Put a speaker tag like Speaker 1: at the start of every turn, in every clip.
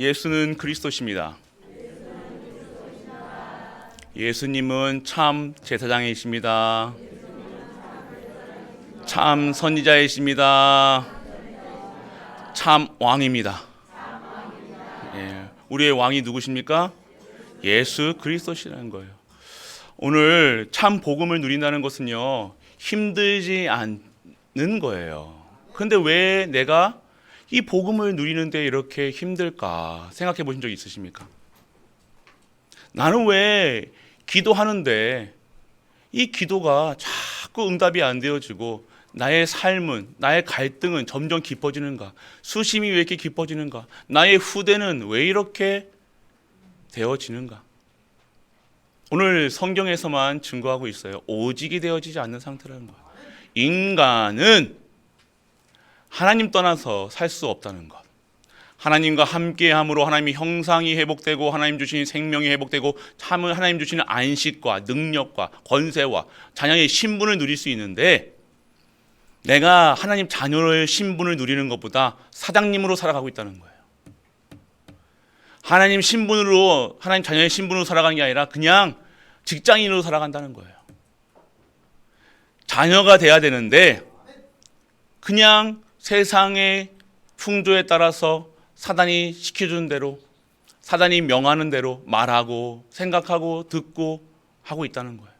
Speaker 1: 예수는 그리스도십니다. 예수님은 참 제사장이십니다. 참 선지자이십니다. 참 왕입니다. 우리의 왕이 누구십니까? 예수 그리스도시라는 거예요. 오늘 참 복음을 누린다는 것은요, 힘들지 않는 거예요. 그런데 왜 내가 이 복음을 누리는데 이렇게 힘들까 생각해 보신 적 있으십니까? 나는 왜 기도하는데 이 기도가 자꾸 응답이 안 되어지고 나의 삶은, 나의 갈등은 점점 깊어지는가? 수심이 왜 이렇게 깊어지는가? 나의 후대는 왜 이렇게 되어지는가? 오늘 성경에서만 증거하고 있어요. 오직이 되어지지 않는 상태라는 거예요. 인간은 하나님 떠나서 살 수 없다는 것. 하나님과 함께함으로 하나님의 형상이 회복되고 하나님 주신 생명이 회복되고 하나님 주시는 안식과 능력과 권세와 자녀의 신분을 누릴 수 있는데, 내가 하나님 자녀의 신분을 누리는 것보다 사장님으로 살아가고 있다는 거예요. 하나님 신분으로, 하나님 자녀의 신분으로 살아가는 게 아니라 그냥 직장인으로 살아간다는 거예요. 자녀가 돼야 되는데 그냥 세상의 풍조에 따라서 사단이 시켜준 대로, 사단이 명하는 대로 말하고 생각하고 듣고 하고 있다는 거예요.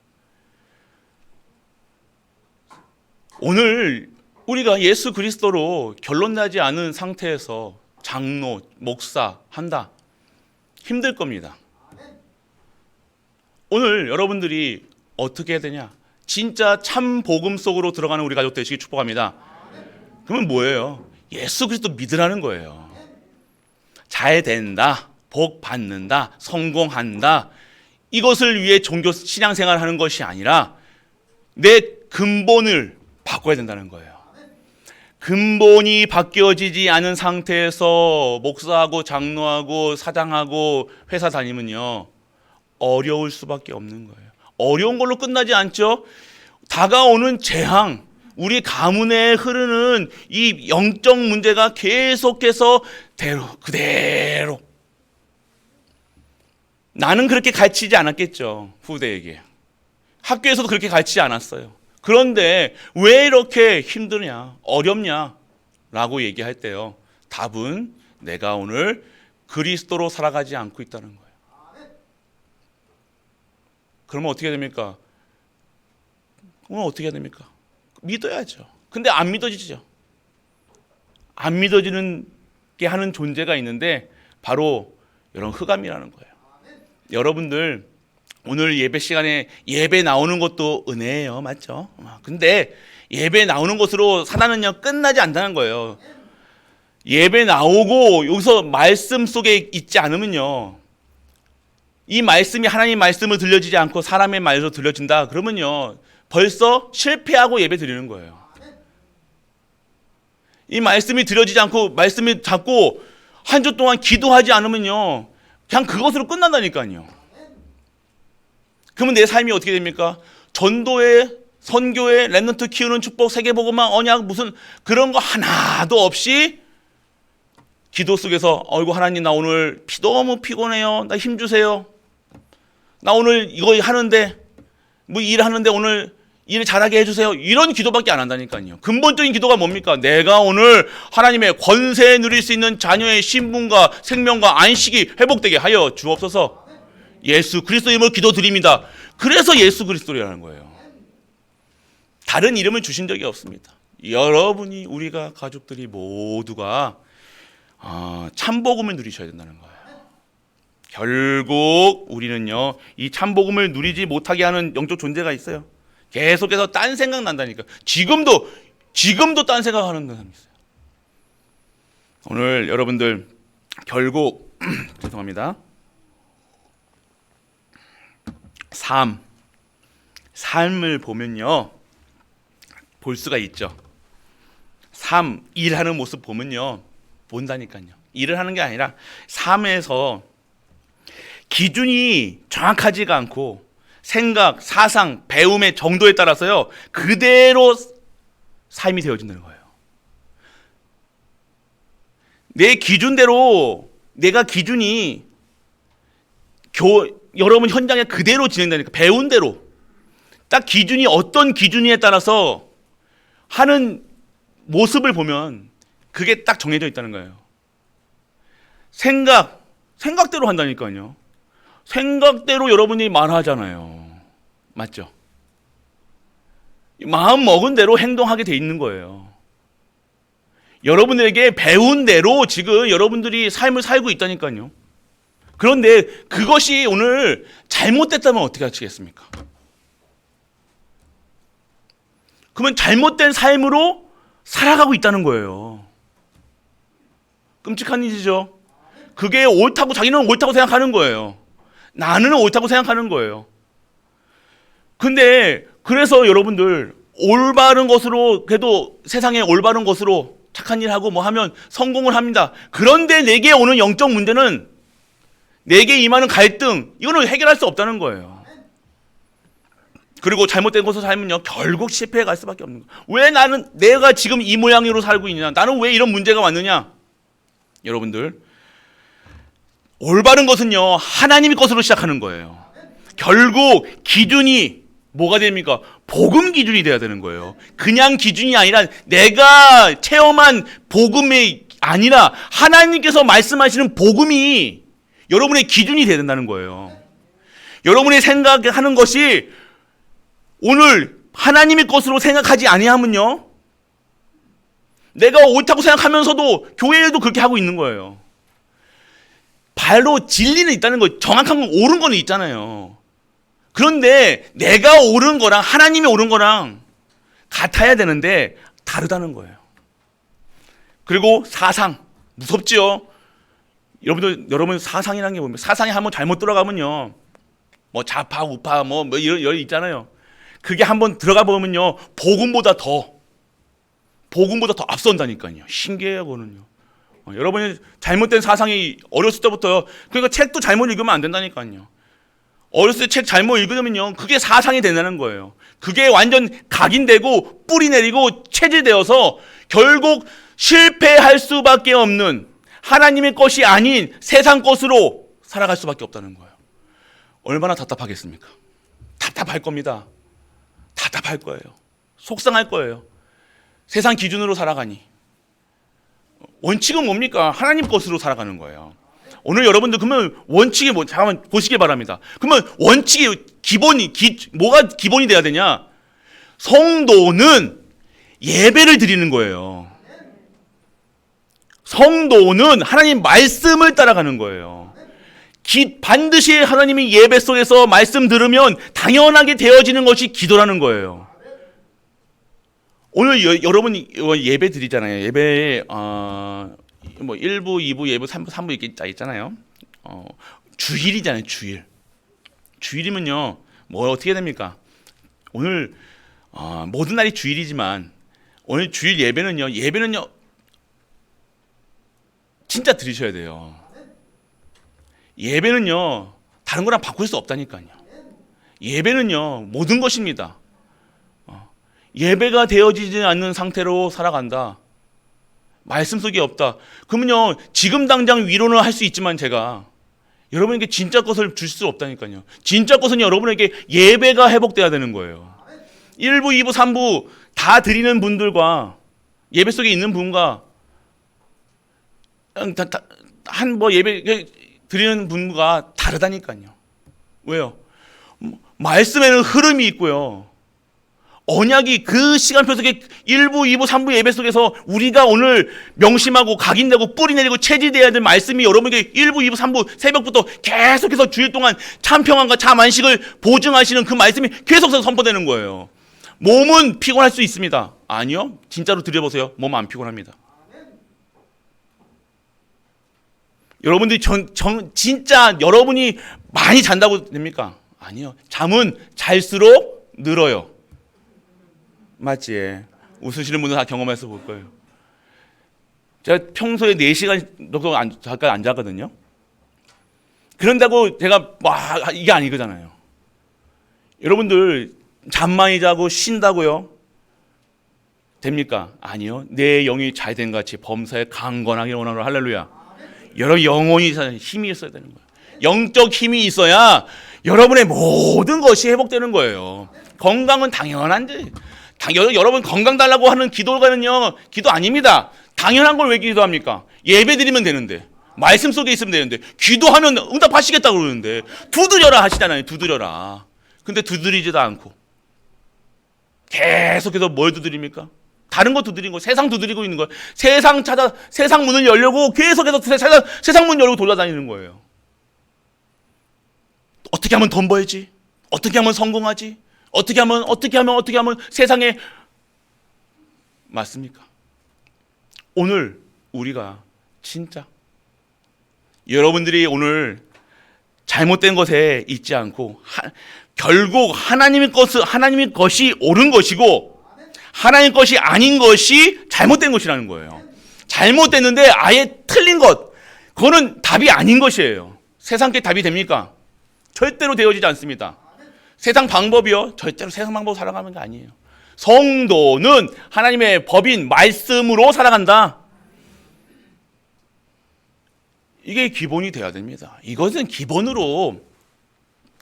Speaker 1: 오늘 우리가 예수 그리스도로 결론나지 않은 상태에서 장로, 목사 한다, 힘들 겁니다. 오늘 여러분들이 어떻게 해야 되냐? 진짜 참 복음 속으로 들어가는 우리 가족 되시기 축복합니다. 그러면 뭐예요? 예수 그리스도 믿으라는 거예요. 잘 된다, 복 받는다, 성공한다, 이것을 위해 종교 신앙생활을 하는 것이 아니라 내 근본을 바꿔야 된다는 거예요. 근본이 바뀌어지지 않은 상태에서 목사하고 장로하고 사장하고 회사 다니면요, 어려울 수밖에 없는 거예요. 어려운 걸로 끝나지 않죠. 다가오는 재앙, 우리 가문에 흐르는 이 영적 문제가 계속해서 그대로. 나는 그렇게 가르치지 않았겠죠. 후대에게. 학교에서도 그렇게 가르치지 않았어요. 그런데 왜 이렇게 힘드냐, 어렵냐 라고 얘기할 때요, 답은 내가 오늘 그리스도로 살아가지 않고 있다는 거예요. 그러면 어떻게 됩니까? 오늘 어떻게 해야 됩니까? 믿어야죠. 근데 안 믿어지죠. 안 믿어지는 게 하는 존재가 있는데 바로 이런 흑암이라는 거예요. 여러분들 오늘 예배 시간에 예배 나오는 것도 은혜예요. 맞죠? 근데 예배 나오는 것으로 사단은요 끝나지 않는다는 거예요. 예배 나오고 여기서 말씀 속에 있지 않으면요, 이 말씀이 하나님의 말씀을 들려지지 않고 사람의 말로 들려진다 그러면요 벌써 실패하고 예배 드리는 거예요. 이 말씀이 들려지지 않고 말씀이 자꾸 한 주 동안 기도하지 않으면요 그냥 그것으로 끝난다니까요. 그러면 내 삶이 어떻게 됩니까? 전도회, 선교회, 렘넌트 키우는 축복, 세계복음화, 언약 무슨 그런 거 하나도 없이 기도 속에서 어이구 하나님 나 오늘 너무 피곤해요. 나 힘주세요. 나 오늘 이거 하는데 뭐 일하는데 오늘 일 잘하게 해주세요. 이런 기도밖에 안 한다니까요. 근본적인 기도가 뭡니까? 내가 오늘 하나님의 권세 누릴 수 있는 자녀의 신분과 생명과 안식이 회복되게 하여 주옵소서. 예수 그리스도 이름으로 기도드립니다. 그래서 예수 그리스도라는 거예요. 다른 이름을 주신 적이 없습니다. 여러분이, 우리가 가족들이 모두가 참복음을 누리셔야 된다는 거예요. 결국 우리는요 이 참복음을 누리지 못하게 하는 영적 존재가 있어요. 계속해서 딴 생각 난다니까. 지금도 딴 생각하는 사람이 있어요. 오늘 여러분들 결국 죄송합니다. 삶을 보면요 볼 수가 있죠. 일하는 모습 보면요 본다니까요. 일을 하는 게 아니라 삶에서 기준이 정확하지가 않고 생각, 사상, 배움의 정도에 따라서요 그대로 삶이 되어진다는 거예요. 내 기준대로 내가 기준이 여러분 현장에 그대로 진행되니까 배운 대로 딱 기준이 어떤 기준이에 따라서 하는 모습을 보면 그게 딱 정해져 있다는 거예요. 생각대로 한다니까요. 생각대로 여러분이 말하잖아요. 맞죠? 마음 먹은 대로 행동하게 돼 있는 거예요. 여러분에게 배운 대로 지금 여러분들이 삶을 살고 있다니까요. 그런데 그것이 오늘 잘못됐다면 어떻게 하시겠습니까? 그러면 잘못된 삶으로 살아가고 있다는 거예요. 끔찍한 일이죠. 그게 옳다고 자기는 옳다고 생각하는 거예요. 나는 옳다고 생각하는 거예요. 근데 그래서 여러분들 올바른 것으로 그래도 세상에 올바른 것으로 착한 일 하고 뭐 하면 성공을 합니다. 그런데 내게 오는 영적 문제는 내게 임하는 갈등 이거는 해결할 수 없다는 거예요. 그리고 잘못된 것으로 살면요 결국 실패해 갈 수밖에 없는 거예요. 왜 내가 지금 이 모양으로 살고 있느냐? 나는 왜 이런 문제가 왔느냐? 여러분들 올바른 것은요 하나님의 것으로 시작하는 거예요. 결국 기준이 뭐가 됩니까? 복음 기준이 돼야 되는 거예요. 그냥 기준이 아니라 내가 체험한 복음이 아니라 하나님께서 말씀하시는 복음이 여러분의 기준이 돼야 된다는 거예요. 여러분이 생각하는 것이 오늘 하나님의 것으로 생각하지 아니하면요 내가 옳다고 생각하면서도 교회에도 그렇게 하고 있는 거예요. 바로 진리는 있다는 거예요. 정확한 건 옳은 거는 있잖아요. 그런데 내가 옳은 거랑 하나님이 옳은 거랑 같아야 되는데 다르다는 거예요. 그리고 사상 무섭지요. 여러분 사상이라는 게 뭡니까? 사상이 한번 잘못 들어가면요 뭐 좌파 우파 뭐 이런 있잖아요. 그게 한번 들어가 보면요 복음보다 더 앞선다니까요. 신기해요 그거는요. 여러분이 잘못된 사상이 어렸을 때부터요. 그러니까 책도 잘못 읽으면 안 된다니까요. 어렸을 때 책 잘못 읽으면요 그게 사상이 된다는 거예요. 그게 완전 각인되고 뿌리 내리고 체질되어서 결국 실패할 수밖에 없는 하나님의 것이 아닌 세상 것으로 살아갈 수밖에 없다는 거예요. 얼마나 답답하겠습니까? 답답할 겁니다. 답답할 거예요. 속상할 거예요. 세상 기준으로 살아가니. 원칙은 뭡니까? 하나님 것으로 살아가는 거예요. 오늘 여러분들 그러면 원칙이 뭐 잠깐만 보시기 바랍니다. 그러면 원칙이 뭐가 기본이 돼야 되냐? 성도는 예배를 드리는 거예요. 성도는 하나님 말씀을 따라가는 거예요. 반드시 하나님이 예배 속에서 말씀 들으면 당연하게 되어지는 것이 기도라는 거예요. 오늘 여러분 예배 드리잖아요. 예배에 뭐 1부, 2부, 예배 3부 이렇게 있잖아요. 주일이잖아요. 주일이면요 뭐 어떻게 됩니까? 오늘 모든 날이 주일이지만 오늘 주일 예배는요 진짜 드리셔야 돼요. 예배는요 다른 거랑 바꿀 수 없다니까요. 예배는요 모든 것입니다. 예배가 되어지지 않는 상태로 살아간다. 말씀 속에 없다. 그러면요 지금 당장 위로는 할 수 있지만 제가 여러분에게 진짜 것을 줄 수 없다니까요. 진짜 것은 여러분에게 예배가 회복돼야 되는 거예요. 1부, 2부, 3부 다 드리는 분들과 예배 속에 있는 분과 한 뭐 예배 드리는 분과 다르다니까요. 왜요? 말씀에는 흐름이 있고요. 언약이 그 시간표 속에 1부, 2부, 3부 예배 속에서 우리가 오늘 명심하고 각인되고 뿌리 내리고 체질돼야 될 말씀이 여러분에게 1부, 2부, 3부 새벽부터 계속해서 주일 동안 참 평안과 참 안식을 보증하시는 그 말씀이 계속해서 선포되는 거예요. 몸은 피곤할 수 있습니다. 아니요. 진짜로 드려보세요. 몸 안 피곤합니다. 여러분들이 진짜 여러분이 많이 잔다고 됩니까? 아니요. 잠은 잘수록 늘어요. 맞지? 웃으시는 분들 다 경험해서 볼 거예요. 제가 평소에 4시간 정도 잠깐 안 자거든요. 그런다고 제가 이게 아니거잖아요. 여러분들 잠 많이 자고 쉰다고요? 됩니까? 아니요. 내 영이 잘된 같이 범사에 강건하게 원하노라. 할렐루야. 여러분 영혼이 힘이 있어야 되는 거예요. 영적 힘이 있어야 여러분의 모든 것이 회복되는 거예요. 건강은 당연한데, 여러분 건강 달라고 하는 기도가는요, 기도 아닙니다. 당연한 걸 왜 기도합니까? 예배 드리면 되는데, 말씀 속에 있으면 되는데, 기도하면 응답하시겠다고 그러는데, 두드려라 하시잖아요. 두드려라. 근데 두드리지도 않고 계속해서 뭘 두드립니까? 다른 거 두드리는 거, 세상 두드리고 있는 거예요. 세상 문을 열려고 계속해서 세상 문 열고 돌아다니는 거예요. 어떻게 하면 돈 벌지? 어떻게 하면 성공하지? 어떻게 하면 세상에 맞습니까? 오늘 우리가 진짜 여러분들이 오늘 잘못된 것에 있지 않고 결국 하나님의 것이 옳은 것이고 하나님 것이 아닌 것이 잘못된 것이라는 거예요. 잘못됐는데 아예 틀린 것, 그거는 답이 아닌 것이에요. 세상께 답이 됩니까? 절대로 되어지지 않습니다. 세상 방법이요, 절대로 세상 방법으로 살아가는 게 아니에요. 성도는 하나님의 법인 말씀으로 살아간다. 이게 기본이 돼야 됩니다. 이것은 기본으로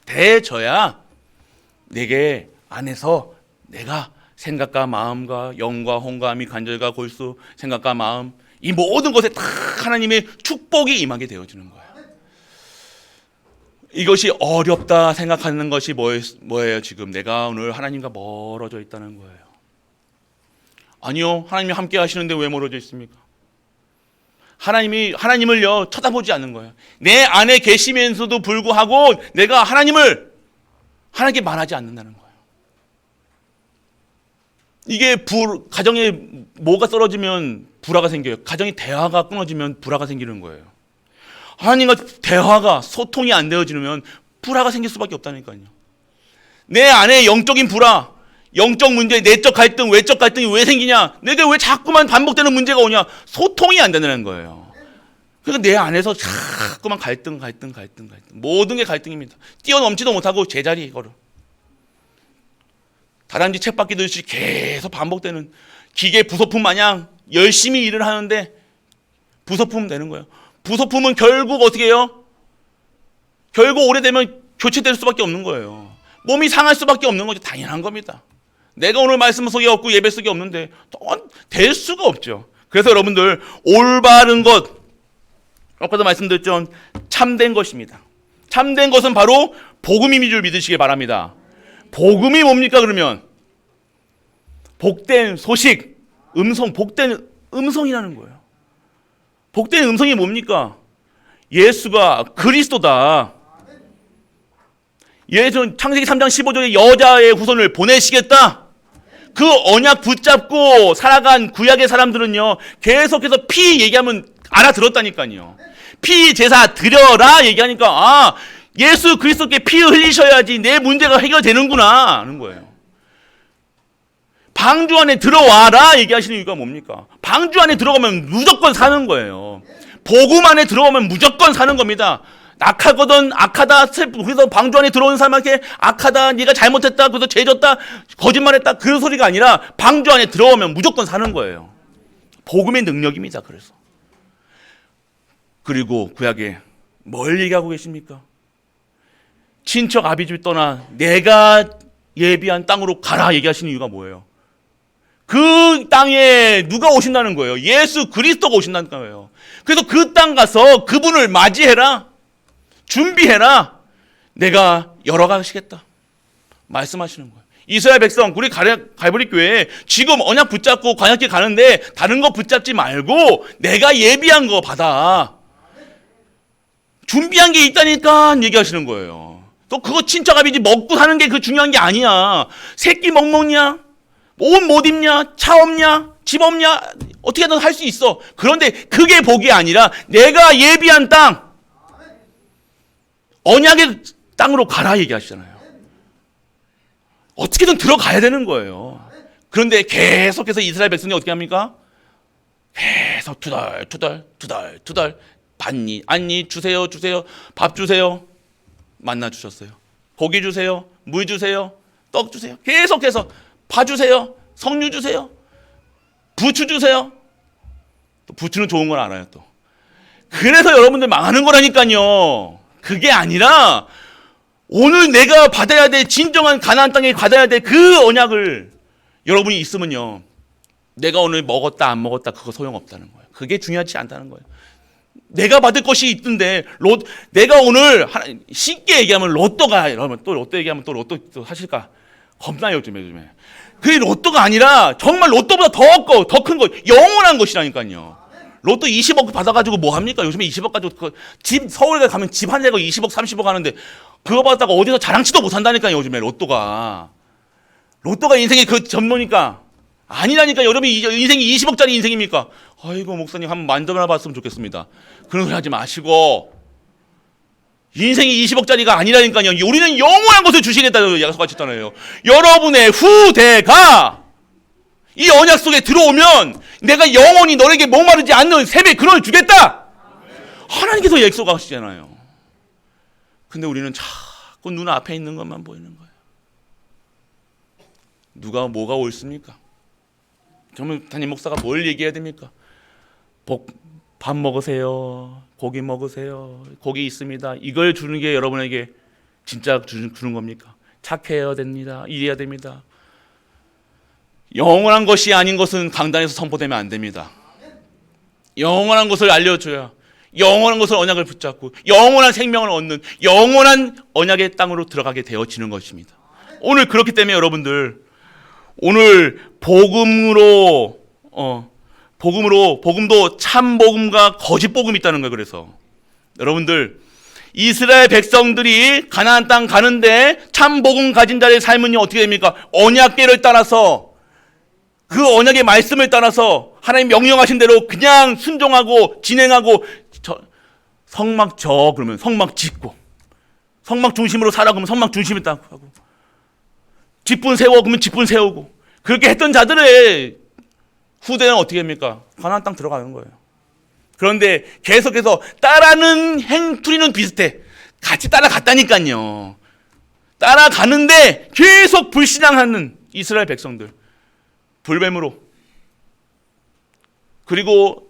Speaker 1: 돼져야 내게 안에서 내가 생각과 마음과 영과 홍감이 간절과 골수, 생각과 마음, 이 모든 것에 다 하나님의 축복이 임하게 되어지는 거예요. 이것이 어렵다 생각하는 것이 뭐예요? 지금 내가 오늘 하나님과 멀어져 있다는 거예요. 아니요, 하나님이 함께 하시는데 왜 멀어져 있습니까? 하나님을요 쳐다보지 않는 거예요. 내 안에 계시면서도 불구하고 내가 하나님께 말하지 않는다는 거예요. 이게 가정에 뭐가 떨어지면 불화가 생겨요. 가정의 대화가 끊어지면 불화가 생기는 거예요. 하나님과 대화가 소통이 안 되어지면 불화가 생길 수밖에 없다니까요. 내 안에 영적인 불화, 영적 문제, 내적 갈등, 외적 갈등이 왜 생기냐? 내게 왜 자꾸만 반복되는 문제가 오냐? 소통이 안 된다는 거예요. 그러니까 내 안에서 자꾸만 갈등. 모든 게 갈등입니다. 뛰어넘지도 못하고 제자리 걸어. 다단지 쳇바퀴 돌듯이 계속 반복되는 기계 부속품 마냥 열심히 일을 하는데 부속품 되는 거예요. 부속품은 결국 어떻게 해요? 결국 오래되면 교체될 수밖에 없는 거예요. 몸이 상할 수밖에 없는 거죠. 당연한 겁니다. 내가 오늘 말씀 속에 없고 예배 속에 없는데 될 수가 없죠. 그래서 여러분들 올바른 것, 아까도 말씀드렸죠. 참된 것입니다. 참된 것은 바로 복음인 줄 믿으시길 바랍니다. 복음이 뭡니까 그러면? 복된 소식, 복된 음성이라는 거예요. 복된 음성이 뭡니까? 예수가 그리스도다. 예수 창세기 3장 15절에 여자의 후손을 보내시겠다. 그 언약 붙잡고 살아간 구약의 사람들은요, 계속해서 피 얘기하면 알아들었다니까요. 피 제사 드려라 얘기하니까 예수 그리스도께 피 흘리셔야지 내 문제가 해결되는구나 하는 거예요. 방주 안에 들어와라 얘기하시는 이유가 뭡니까? 방주 안에 들어가면 무조건 사는 거예요. 복음 안에 들어가면 무조건 사는 겁니다. 악하거든, 악하다, 그래서 방주 안에 들어오는 사람한테 악하다, 네가 잘못했다, 그래서 죄졌다, 거짓말했다, 그 소리가 아니라 방주 안에 들어오면 무조건 사는 거예요. 복음의 능력입니다. 그래서 그리고 구약에 뭘 얘기하고 계십니까? 친척 아비집 떠나 내가 예비한 땅으로 가라 얘기하시는 이유가 뭐예요? 그 땅에 누가 오신다는 거예요? 예수 그리스도가 오신다는 거예요. 그래서 그 땅 가서 그분을 맞이해라. 준비해라. 내가 열어가시겠다. 말씀하시는 거예요. 이스라엘 백성, 우리 갈보리 교회에 지금 언약 붙잡고 광야길 가는데 다른 거 붙잡지 말고 내가 예비한 거 받아. 준비한 게 있다니까 얘기하시는 거예요. 또 그거 친척 아비지 먹고 사는 게 그 중요한 게 아니야. 새끼 먹냐? 옷 못 입냐? 차 없냐? 집 없냐? 어떻게든 할 수 있어. 그런데 그게 복이 아니라 내가 예비한 땅, 언약의 땅으로 가라 얘기하시잖아요. 어떻게든 들어가야 되는 거예요. 그런데 계속해서 이스라엘 백성이 어떻게 합니까? 계속 투덜 받니, 안니, 주세요, 밥 주세요. 만나 주셨어요. 고기 주세요, 물 주세요, 떡 주세요. 계속해서 파 주세요, 석류 주세요, 부추 주세요. 또 부추는 좋은 걸 알아요. 또 그래서 여러분들 망하는 거라니까요. 그게 아니라 오늘 내가 받아야 될 진정한 가나안 땅에 받아야 될 그 언약을 여러분이 있으면요, 내가 오늘 먹었다 안 먹었다 그거 소용없다는 거예요. 그게 중요하지 않다는 거예요. 내가 받을 것이 있던데 내가 오늘 쉽게 얘기하면 로또가, 여러분 또 로또 얘기하면 또 로또 또 하실까 겁나요 요즘에. 그게 로또가 아니라 정말 로또보다 더 큰 거, 영원한 것이라니까요. 로또 20억 받아가지고 뭐 합니까? 요즘에 20억 가지고 집 서울에 가면 집 한 대가 20억 30억 하는데 그거 받다가 어디서 자랑치도 못 한다니까요. 요즘에 로또가 인생의 그 전부니까 아니라니까. 여러분 인생이 20억짜리 인생입니까? 아이고 목사님 한번 만들어 봤으면 좋겠습니다. 그런 소리 하지 마시고, 인생이 20억짜리가 아니라니까요. 우리는 영원한 것을 주시겠다고 약속하셨잖아요. 여러분의 후대가 이 언약 속에 들어오면 내가 영원히 너에게 목마르지 않는 샘의 근원을 주겠다. 하나님께서 약속하시잖아요. 근데 우리는 자꾸 눈앞에 있는 것만 보이는 거예요. 누가 뭐가 옳습니까? 그러면 담임 목사가 뭘 얘기해야 됩니까? 밥 먹으세요. 고기 먹으세요. 고기 있습니다. 이걸 주는 게 여러분에게 진짜 주는 겁니까? 착해야 됩니다. 이래야 됩니다. 영원한 것이 아닌 것은 강단에서 선포되면 안 됩니다. 영원한 것을 알려줘야 영원한 것을 언약을 붙잡고 영원한 생명을 얻는 영원한 언약의 땅으로 들어가게 되어지는 것입니다. 오늘 그렇기 때문에 여러분들 오늘 복음도 참 복음과 거짓 복음이 있다는 거예요. 그래서 여러분들 이스라엘 백성들이 가나안 땅 가는데 참 복음 가진 자의 삶은 어떻게 됩니까? 언약궤를 따라서 그 언약의 말씀을 따라서 하나님 명령하신 대로 그냥 순종하고 진행하고 성막 그러면 성막 짓고 성막 중심으로 살아 그러면 성막 중심에 딱 하고 직분 세워 그러면 직분 세우고 그렇게 했던 자들의 후대는 어떻게 합니까? 가나안 땅 들어가는 거예요. 그런데 계속해서 따라하는 행투리는 비슷해. 같이 따라갔다니까요. 따라가는데 계속 불신앙하는 이스라엘 백성들. 불뱀으로. 그리고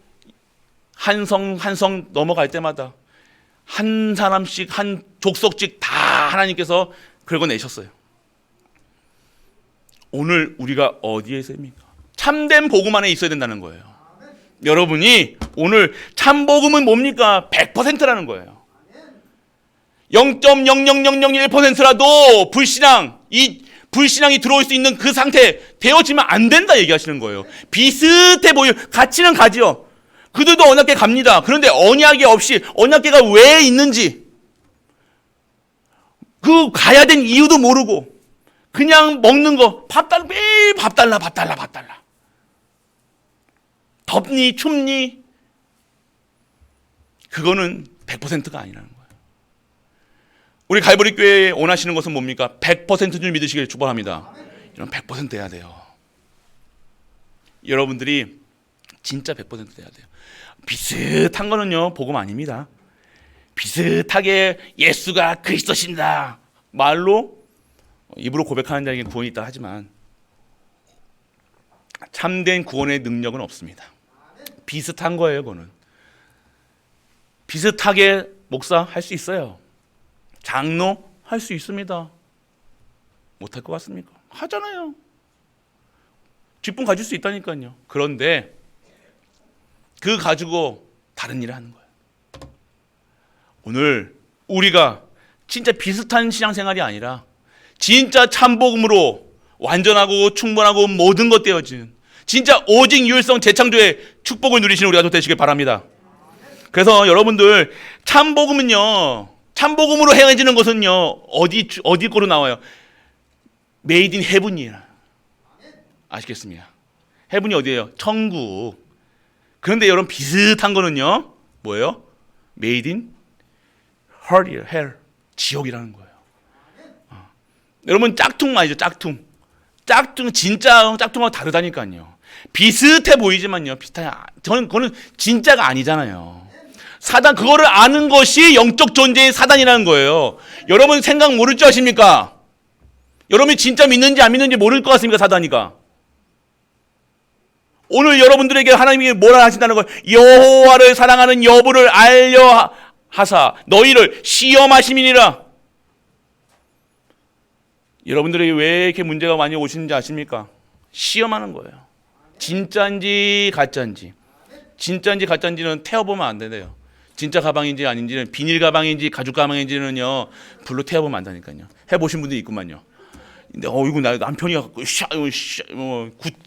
Speaker 1: 한 성 넘어갈 때마다 한 사람씩 한 족속씩 다 하나님께서 긁어내셨어요. 오늘 우리가 어디에 있습니까? 참된 복음 안에 있어야 된다는 거예요. 여러분이 오늘 참 복음은 뭡니까? 100%라는 거예요. 0.00001%라도 불신앙이 들어올 수 있는 그 상태 되어지면 안 된다 얘기하시는 거예요. 비슷해 보여. 같이는 가지요. 그들도 언약궤 갑니다. 그런데 언약궤 없이 언약궤가 왜 있는지 그 가야 된 이유도 모르고 그냥 먹는 거 매일 밥 달라. 덥니 춥니 그거는 100%가 아니라는 거예요. 우리 갈보리 교회에 원하시는 것은 뭡니까? 100%를 믿으시길 축복합니다. 이런 100% 해야 돼요. 여러분들이 진짜 100% 돼야 돼요. 비슷한 거는요 복음 아닙니다. 비슷하게 예수가 그리스도신다 말로 입으로 고백하는 자에게 구원이 있다 하지만 참된 구원의 능력은 없습니다. 비슷한 거예요. 그거는 비슷하게 목사 할 수 있어요. 장로 할 수 있습니다. 못할 것 같습니까? 하잖아요. 직분 가질 수 있다니까요. 그런데 그거 가지고 다른 일을 하는 거예요. 오늘 우리가 진짜 비슷한 신앙생활이 아니라 진짜 참복음으로 완전하고 충분하고 모든 것 되어지는 진짜 오직 유일성 재창조의 축복을 누리시는 우리가 되시길 바랍니다. 그래서 여러분들 참복음은요, 참복음으로 행해지는 것은요 어디 거로 나와요? 메이드 인 헤븐이에요. 아시겠습니까? 헤븐이 어디예요? 천국. 그런데 여러분 비슷한 거는요 뭐예요? 메이드 인 헬이에요. 헬. 지옥이라는 거예요. 여러분 짝퉁 아니죠? 짝퉁 진짜 짝퉁하고 다르다니까요. 비슷해 보이지만요 저는 그거는 진짜가 아니잖아요. 사단 그거를 아는 것이 영적 존재의 사단이라는 거예요. 여러분 생각 모를 줄 아십니까? 여러분이 진짜 믿는지 안 믿는지 모를 것 같습니까? 사단이가 오늘 여러분들에게 하나님이 뭐라 하신다는 거예요? 여호와를 사랑하는 여부를 알려 하사 너희를 시험하심이니라. 여러분들에게 왜 이렇게 문제가 많이 오시는지 아십니까? 시험하는 거예요. 진짜인지 가짜인지. 진짜인지 가짜인지는 태워보면 안 되네요. 진짜 가방인지 아닌지는, 비닐 가방인지 가죽 가방인지는요, 불로 태워보면 안 되니까요. 해보신 분들이 있구만요. 근데 이거 나 남편이 갖고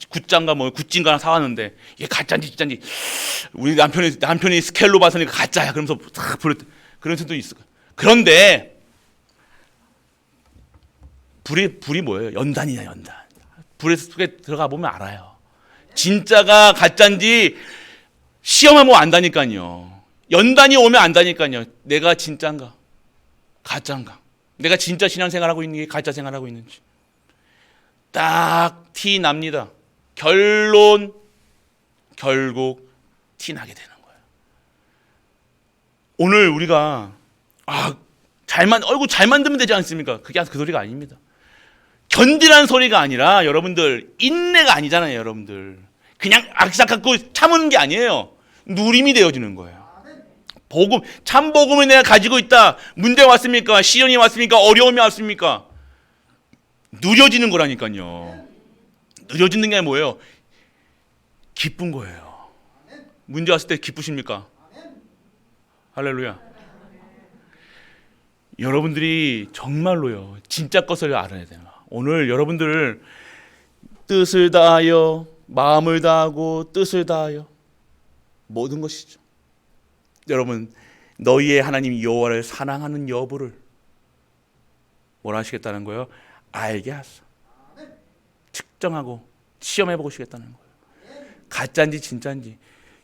Speaker 1: 굿장가 굿진가 하나 사왔는데 이게 가짜인지 진짜인지, 우리 남편이 스케일로 봐서는 가짜야 그러면서 탁 불을, 그런 수도 있을 거예요. 그런데 불이 뭐예요? 연단이냐, 연단. 불 속에 들어가 보면 알아요. 진짜가 가짜인지 시험하면 안다니까요. 연단이 오면 안다니까요. 내가 진짜인가 가짜인가, 내가 진짜 신앙생활하고 있는 게 가짜 생활하고 있는지 딱 티 납니다. 결국 티 나게 되는 거예요. 오늘 우리가 잘 만들면 되지 않습니까? 그게 그 소리가 아닙니다. 견디라는 소리가 아니라 여러분들, 인내가 아니잖아요. 여러분들 그냥 악삭 갖고 참는 게 아니에요. 누림이 되어지는 거예요. 복음, 참 복음을 내가 가지고 있다. 문제 왔습니까? 시련이 왔습니까? 어려움이 왔습니까? 누려지는 거라니까요. 누려지는 게 뭐예요? 기쁜 거예요. 문제 왔을 때 기쁘십니까? 할렐루야. 여러분들이 정말로요, 진짜 것을 알아야 돼요. 오늘 여러분들 뜻을 다하여, 마음을 다하고, 뜻을 다하여, 모든 것이죠. 여러분, 너희의 하나님 여호와를 사랑하는 여부를 뭐라 하시겠다는 거예요? 알게 하소. 측정하고 시험해 보시겠다는 거예요. 가짜인지 진짜인지.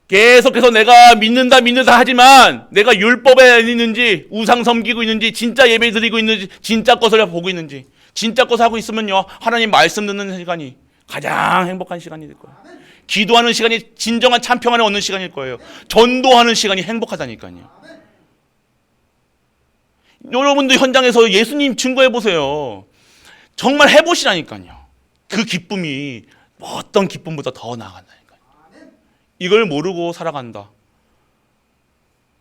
Speaker 1: 계속해서 내가 믿는다 하지만 내가 율법에 있는지, 우상 섬기고 있는지, 진짜 예배 드리고 있는지, 진짜 것을 보고 있는지, 진짜 것을 하고 있으면요, 하나님 말씀 듣는 시간이 가장 행복한 시간이 될 거예요. 기도하는 시간이 진정한 참평안을 얻는 시간일 거예요. 전도하는 시간이 행복하다니까요. 여러분들 현장에서 예수님 증거해 보세요. 정말 해보시라니까요. 그 기쁨이 어떤 기쁨보다 더 나아간다니까요. 이걸 모르고 살아간다.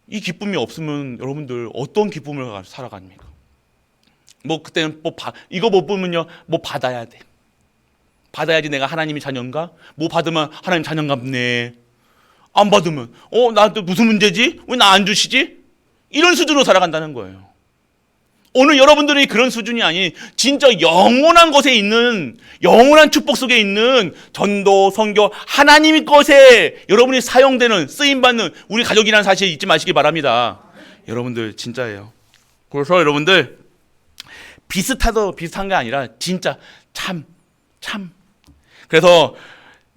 Speaker 1: 이 기쁨이 없으면 여러분들 어떤 기쁨을 살아갑니까? 그때는 이거 못 보면요, 받아야 돼. 받아야지 내가 하나님의 자녀인가? 받으면 하나님 자녀인갑네. 안 받으면 나한테 무슨 문제지? 왜 나 안 주시지? 이런 수준으로 살아간다는 거예요. 오늘 여러분들이 그런 수준이 아닌 진짜 영원한 것에 있는, 영원한 축복 속에 있는 전도, 선교, 하나님의 것에 여러분이 사용되는, 쓰임받는 우리 가족이라는 사실 잊지 마시기 바랍니다. 여러분들 진짜예요. 그래서 여러분들 비슷한 게 아니라 진짜 참. 그래서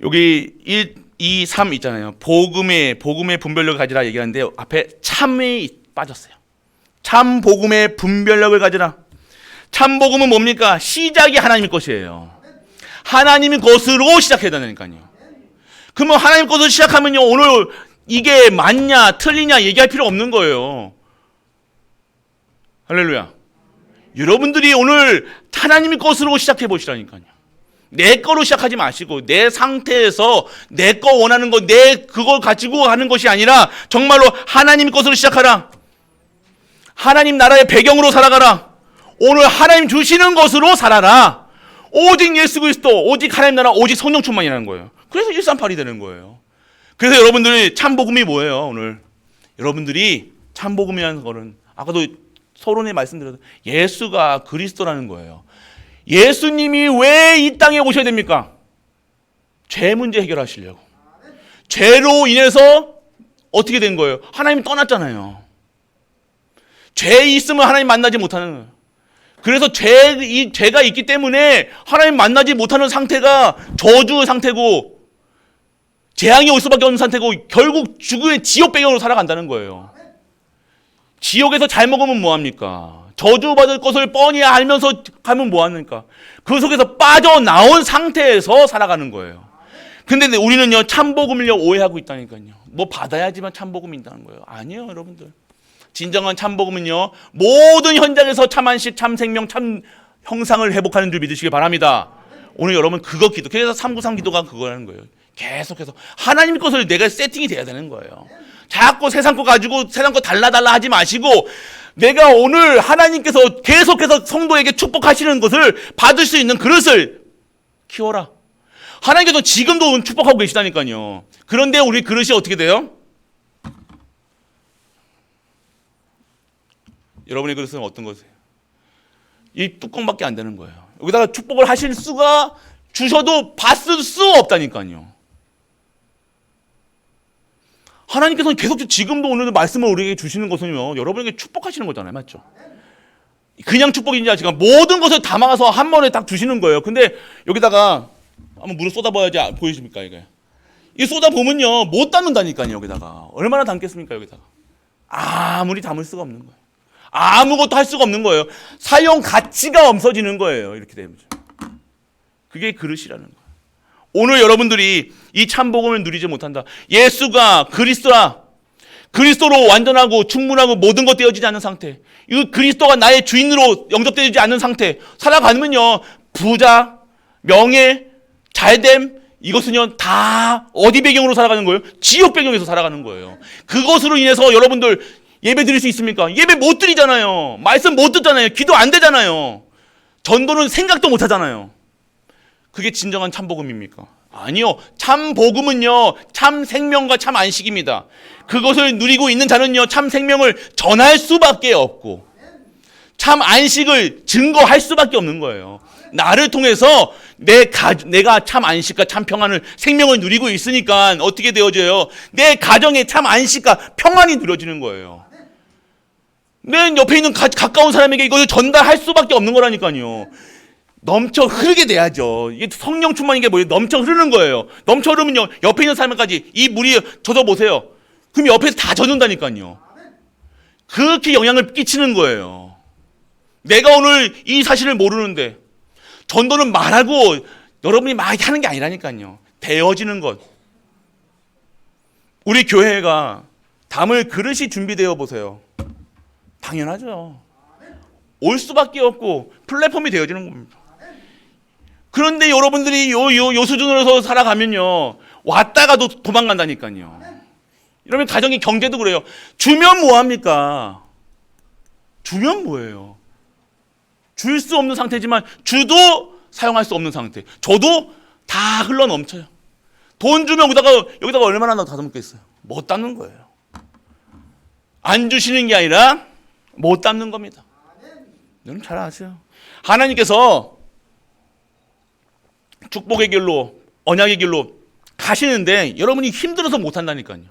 Speaker 1: 여기 1, 2, 3 있잖아요. 복음의 분별력을 가지라 얘기하는데 앞에 참이 빠졌어요. 참 복음의 분별력을 가지라. 참 복음은 뭡니까? 시작이 하나님의 것이에요. 하나님의 것으로 시작해야 되니까요. 그러면 하나님 것으로 시작하면요, 오늘 이게 맞냐 틀리냐 얘기할 필요 없는 거예요. 할렐루야. 여러분들이 오늘 하나님의 것으로 시작해 보시라니까요. 내 거로 시작하지 마시고 내 상태에서 내 거 원하는 거, 그걸 가지고 하는 것이 아니라 정말로 하나님 것으로 시작하라. 하나님 나라의 배경으로 살아가라. 오늘 하나님 주시는 것으로 살아라. 오직 예수 그리스도, 오직 하나님 나라, 오직 성령 충만이라는 거예요. 그래서 138이 되는 거예요. 그래서 여러분들이 참복음이 뭐예요? 오늘 여러분들이 참복음이라는 거는 아까도 서론에 말씀드렸죠. 예수가 그리스도라는 거예요. 예수님이 왜 이 땅에 오셔야 됩니까? 죄 문제 해결하시려고. 죄로 인해서 어떻게 된 거예요? 하나님 떠났잖아요. 죄 있으면 하나님 만나지 못하는 거예요. 그래서 죄가 있기 때문에 하나님 만나지 못하는 상태가 저주 상태고 재앙이 올 수밖에 없는 상태고 결국 죽음의 지옥 배경으로 살아간다는 거예요. 지옥에서 잘 먹으면 뭐합니까? 저주받을 것을 뻔히 알면서 가면 뭐합니까? 그 속에서 빠져나온 상태에서 살아가는 거예요. 근데 우리는요, 참복음을요, 오해하고 있다니까요. 받아야지만 참복음이 있다는 거예요. 아니에요, 여러분들. 진정한 참복음은요, 모든 현장에서 참안식, 참생명, 참 형상을 회복하는 줄 믿으시기 바랍니다. 오늘 여러분 그래서 393 기도가 그거라는 거예요. 계속해서 하나님 것을 내가 세팅이 돼야 되는 거예요. 자꾸 세상 거 가지고 세상 거 달라 하지 마시고, 내가 오늘 하나님께서 계속해서 성도에게 축복하시는 것을 받을 수 있는 그릇을 키워라. 하나님께서 지금도 축복하고 계시다니까요. 그런데 우리 그릇이 어떻게 돼요? 여러분의 그릇은 어떤 것이에요? 이 뚜껑밖에 안 되는 거예요. 여기다가 축복을 하실 수가, 주셔도 받을 수 없다니까요. 하나님께서는 계속 지금도 오늘 말씀을 우리에게 주시는 것은요, 여러분에게 축복하시는 거잖아요. 맞죠? 그냥 축복인지 아시가 모든 것을 담아서 한 번에 딱 주시는 거예요. 근데 여기다가 한번 물을 쏟아봐야지 보이십니까? 이 쏟아보면요, 못 담는다니까요. 여기다가 얼마나 담겠습니까? 여기다가 아무리 담을 수가 없는 거예요. 아무것도 할 수가 없는 거예요. 사용 가치가 없어지는 거예요. 이렇게 되면 그게 그릇이라는 거예요. 오늘 여러분들이 이 참복음을 누리지 못한다. 예수가 그리스도라, 그리스도로 완전하고 충분하고 모든 것 되어지지 않는 상태, 이 그리스도가 나의 주인으로 영접되지 않는 상태 살아가면요, 부자, 명예, 잘됨, 이것은요 다 어디 배경으로 살아가는 거예요? 지옥 배경에서 살아가는 거예요. 그것으로 인해서 여러분들 예배 드릴 수 있습니까? 예배 못 드리잖아요. 말씀 못 듣잖아요. 기도 안 되잖아요. 전도는 생각도 못 하잖아요. 그게 진정한 참복음입니까? 아니요. 참복음은요, 참 생명과 참 안식입니다. 그것을 누리고 있는 자는요, 참 생명을 전할 수밖에 없고, 참 안식을 증거할 수밖에 없는 거예요. 나를 통해서 내가 참 안식과 참 평안을, 생명을 누리고 있으니까 어떻게 되어져요? 내 가정에 참 안식과 평안이 누려지는 거예요. 내 옆에 있는 가까운 사람에게 이것을 전달할 수밖에 없는 거라니까요. 넘쳐 흐르게 돼야죠. 이게 성령 충만인 게 뭐예요? 넘쳐 흐르는 거예요. 넘쳐 흐르면요, 옆에 있는 사람까지 이 물이 젖어 보세요. 그럼 옆에서 다 젖는다니까요. 그렇게 영향을 끼치는 거예요. 내가 오늘 이 사실을 모르는데, 전도는 말하고 여러분이 막 하는 게 아니라니까요. 되어지는 것. 우리 교회가 담을 그릇이 준비되어 보세요. 당연하죠. 올 수밖에 없고 플랫폼이 되어지는 겁니다. 그런데 여러분들이 요 수준으로 살아가면요, 왔다가도 도망간다니까요. 이러면 가정의 경제도 그래요. 주면 뭐합니까? 주면 뭐예요? 줄 수 없는 상태지만 주도 사용할 수 없는 상태. 저도 다 흘러 넘쳐요. 돈 주면 여기다가 얼마나 다듬겠어요? 못 담는 거예요. 안 주시는 게 아니라 못 담는 겁니다. 여러분 잘 아세요. 하나님께서 축복의 길로, 언약의 길로 가시는데 여러분이 힘들어서 못 한다니까요.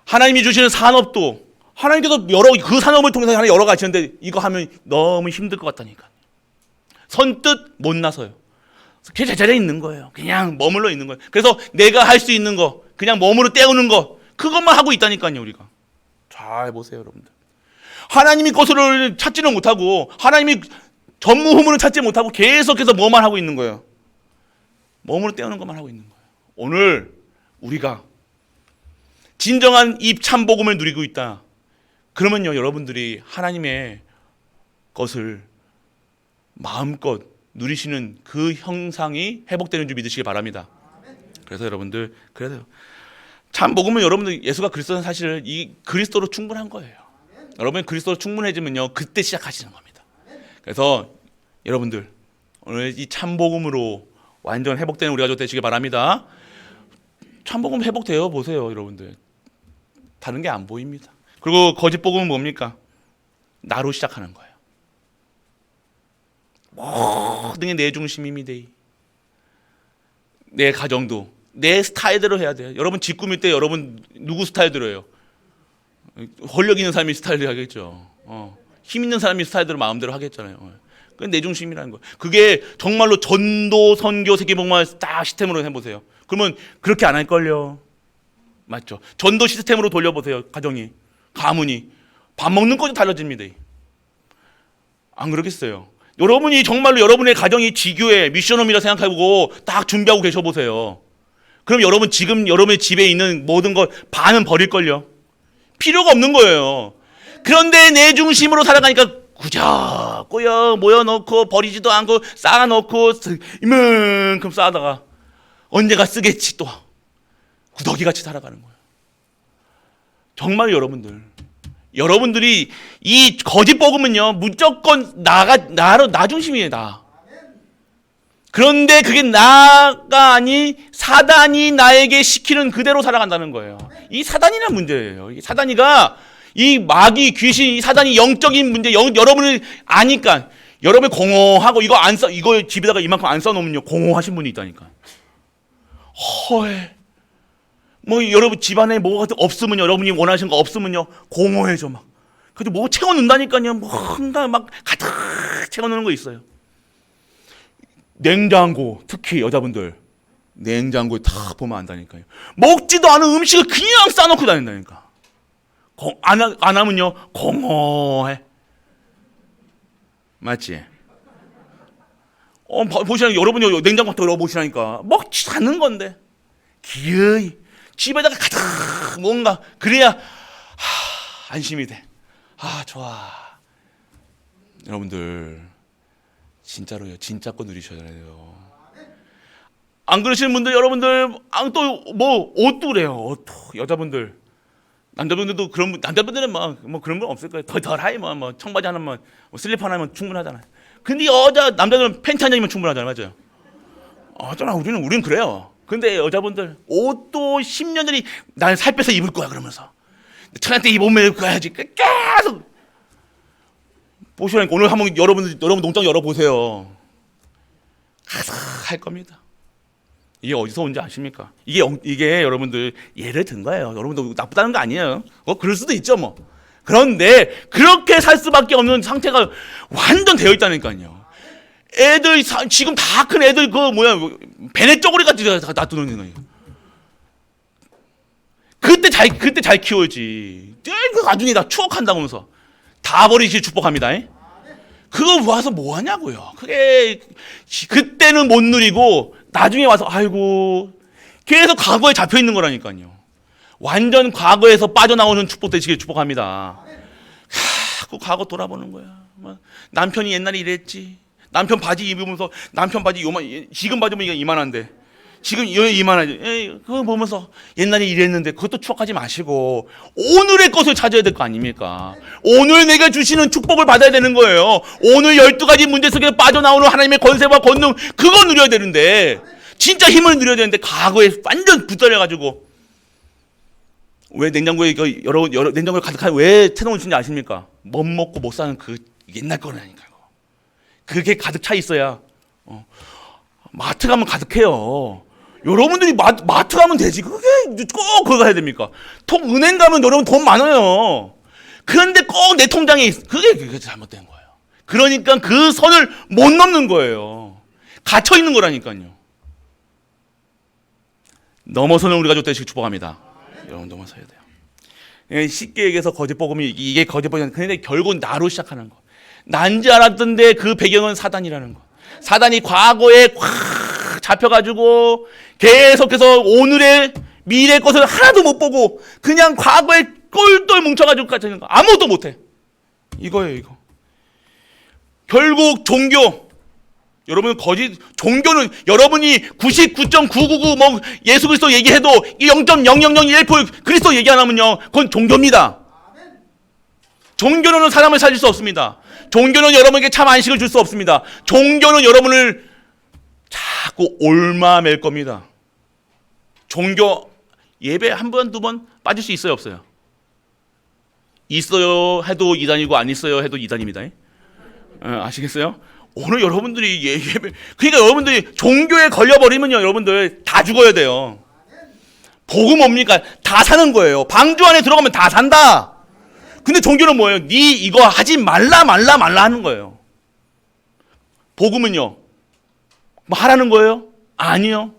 Speaker 1: 하나님이 주시는 산업도 하나님께서 그 산업을 통해서 하나 열어 가시는데, 이거 하면 너무 힘들 것 같다니까. 선뜻 못 나서요. 그냥 제자리에 있는 거예요. 그냥 머물러 있는 거예요. 그래서 내가 할 수 있는 거, 그냥 몸으로 때우는 거, 그것만 하고 있다니까요. 우리가 잘 보세요, 여러분들. 하나님이 것을 찾지는 못하고, 하나님이 전무후무를 찾지 못하고 계속해서 뭐만 하고 있는 거예요? 몸으로 때우는 것만 하고 있는 거예요. 오늘 우리가 진정한 이 참복음을 누리고 있다. 그러면요, 여러분들이 하나님의 것을 마음껏 누리시는 그 형상이 회복되는 줄 믿으시기 바랍니다. 그래서 여러분들, 그래서요, 참복음은 여러분들 예수가 그리스도는 사실 이 그리스도로 충분한 거예요. 여러분이 그리스도로 충분해지면요, 그때 시작하시는 겁니다. 그래서 여러분들 오늘 이 참복음으로 완전 회복되는 우리 가족 되시기 바랍니다. 참복음 회복되어 보세요, 여러분들. 다른 게 안 보입니다. 그리고 거짓 복음은 뭡니까? 나로 시작하는 거예요. 모든 게 내 중심입니다. 내 가정도 내 스타일대로 해야 돼요. 여러분 집 꾸밀 때 여러분 누구 스타일대로 해요? 권력 있는 사람이 스타일대로 하겠죠. 힘 있는 사람이 스타일대로 마음대로 하겠잖아요. 그건 내 중심이라는 거예요. 그게 정말로 전도, 선교, 세계복음화 딱 시스템으로 해보세요. 그러면 그렇게 안 할걸요. 맞죠? 전도 시스템으로 돌려보세요. 가정이, 가문이. 밥 먹는 것도 달라집니다. 안 그러겠어요? 여러분이 정말로 여러분의 가정이 지교회, 미션홈이라 생각하고 딱 준비하고 계셔보세요. 그럼 여러분 지금 여러분의 집에 있는 모든 것 반은 버릴걸요. 필요가 없는 거예요. 그런데 내 중심으로 살아가니까 꾸역꾸역 모여놓고 버리지도 않고 쌓아놓고 이만큼 쌓아다가 언제가 쓰겠지 또 구더기같이 살아가는 거예요. 정말 여러분들이 이 거짓 복음은요 무조건 나 중심이에요. 나. 그런데 그게 나가 아니 사단이 나에게 시키는 그대로 살아간다는 거예요. 이 사단이란 문제예요. 이 사단이가 이 마귀 귀신 이 사단이 영적인 문제 여러분을 아니까 여러분 공허하고 이거 집에다가 이만큼 안 써놓으면요 공허하신 분이 있다니까. 허해. 뭐 여러분 집안에 뭐가 없으면요 여러분이 원하시는 거 없으면요 공허해져 막. 그래도 뭐 채워놓는다니까요. 뭔가 막 가득 채워놓는 거 있어요. 냉장고 특히 여자분들 냉장고에 다 보면 안다니까요. 먹지도 않은 음식을 그냥 싸놓고 다닌다니까. 안 하면요 공허해. 맞지? 보시라니까 여러분이 냉장고 열어보시라니까 먹지 않는 건데 기어이 집에다가 가득 뭔가 그래야 안심이 돼. 좋아. 여러분들 진짜로요. 진짜 거 누리셔야 돼요. 안 그러시는 분들 여러분들 또 뭐 옷도 그래요. 옷도 여자분들 남자분들도 남자분들은 뭐 그런 건 없을 거예요. 덜하이 뭐 청바지 하나만 슬리퍼 하나면 충분하잖아요. 근데 남자들은 팬티 한 장이면 충분하잖아요. 맞아요. 우리는 그래요. 근데 여자분들 옷도 10년 전에 난 살 빼서 입을 거야 그러면서 천안 때 이 몸매 입고 가야지 계속 보시라니까. 오늘 한번 여러분 농장 열어보세요. 가득할 겁니다. 이게 어디서 온지 아십니까? 이게 여러분들 예를 든 거예요. 여러분들 나쁘다는 거 아니에요. 그럴 수도 있죠 뭐. 그런데 그렇게 살 수밖에 없는 상태가 완전 되어 있다니까요. 애들 지금 다 큰 애들 배내 쪼그리 같이 다 놔두는 거예요. 그때 잘 키워야지. 나중에 다 추억한다면서 다 버리실 축복합니다. 그거 와서 뭐 하냐고요. 그게 그때는 못 누리고 나중에 와서 아이고 계속 과거에 잡혀 있는 거라니까요. 완전 과거에서 빠져나오는 축복 되시길 축복합니다. 그 과거 돌아보는 거야. 남편이 옛날에 이랬지. 남편 바지 입으면서 남편 바지 지금 바지면 이게 이만한데 지금 이만하지. 그거 보면서 옛날에 이랬는데 그것도 추억하지 마시고 오늘의 것을 찾아야 될 거 아닙니까? 오늘 내가 주시는 축복을 받아야 되는 거예요. 오늘 12가지 문제 속에 빠져나오는 하나님의 권세와 권능 그거 누려야 되는데 진짜 힘을 누려야 되는데 과거에 완전 붙들려가지고 왜 냉장고에 여러 냉장고에 가득한 왜 채널을 아십니까? 못 먹고 못 사는 그 옛날 거라니까요. 그게 가득 차 있어야 마트 가면 가득해요. 여러분들이 마트 가면 되지. 그게 꼭 그거 해야 됩니까? 은행 가면 여러분 돈 많아요. 그런데 꼭 내 통장에 그게 잘못된 거예요. 그러니까 그 선을 못 넘는 거예요. 갇혀 있는 거라니까요. 넘어서는 우리가 줬다시기 축복합니다. 여러분 넘어서야 돼요. 쉽게 얘기해서 거짓 복음이 이게 거짓 복음이 근데 결국 나로 시작하는 거. 난지 알았던데 그 배경은 사단이라는 거. 사단이 과거에 꽉 잡혀가지고 계속해서 오늘의 미래 것을 하나도 못 보고 그냥 과거에 똘똘 뭉쳐가지고 갇혀있는 거. 아무것도 못해. 이거예요 이거. 결국 여러분 종교는 여러분이 99.999 뭐 예수 그리스도 얘기해도 0.0001% 그리스도 얘기 안 하면요 그건 종교입니다. 종교는 사람을 살릴 수 없습니다. 종교는 여러분에게 참 안식을 줄 수 없습니다. 종교는 여러분을 자꾸 옮아맬 겁니다. 종교 예배 한 번, 두 번 빠질 수 있어요, 없어요? 있어요 해도 이단이고 안 있어요 해도 이단입니다. 아시겠어요? 오늘 여러분들이 예배 그러니까 여러분들이 종교에 걸려버리면요 여러분들 다 죽어야 돼요. 복음 뭡니까? 다 사는 거예요. 방주 안에 들어가면 다 산다. 근데 종교는 뭐예요? 네 이거 하지 말라 하는 거예요. 복음은요 뭐 하라는 거예요? 아니요.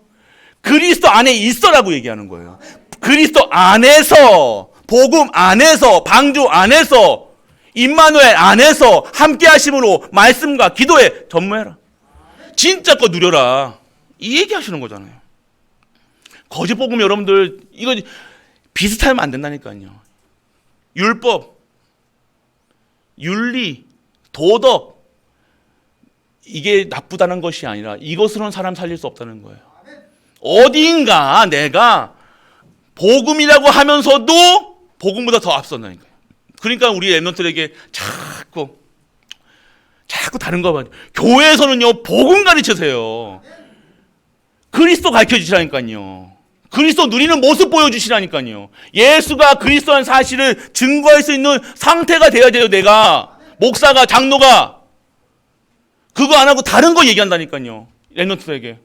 Speaker 1: 그리스도 안에 있어라고 얘기하는 거예요. 그리스도 안에서 복음 안에서 방주 안에서 임마누엘 안에서 함께 하심으로 말씀과 기도에 전무해라. 진짜 거 누려라. 이 얘기 하시는 거잖아요. 거짓 복음 여러분들 이거 비슷하면 안 된다니까요. 율법, 윤리, 도덕 이게 나쁘다는 것이 아니라 이것으로는 사람 살릴 수 없다는 거예요. 어디인가 내가 복음이라고 하면서도 복음보다 더 앞선다니까요. 그러니까 우리 랩런트들에게 자꾸 다른 거 봐요. 교회에서는요 복음 가르치세요. 그리스도 가르쳐 주시라니까요. 그리스도 누리는 모습 보여주시라니까요. 예수가 그리스도한 사실을 증거할 수 있는 상태가 돼야 돼요. 내가 목사가 장로가 그거 안 하고 다른 거 얘기한다니까요. 랩런트들에게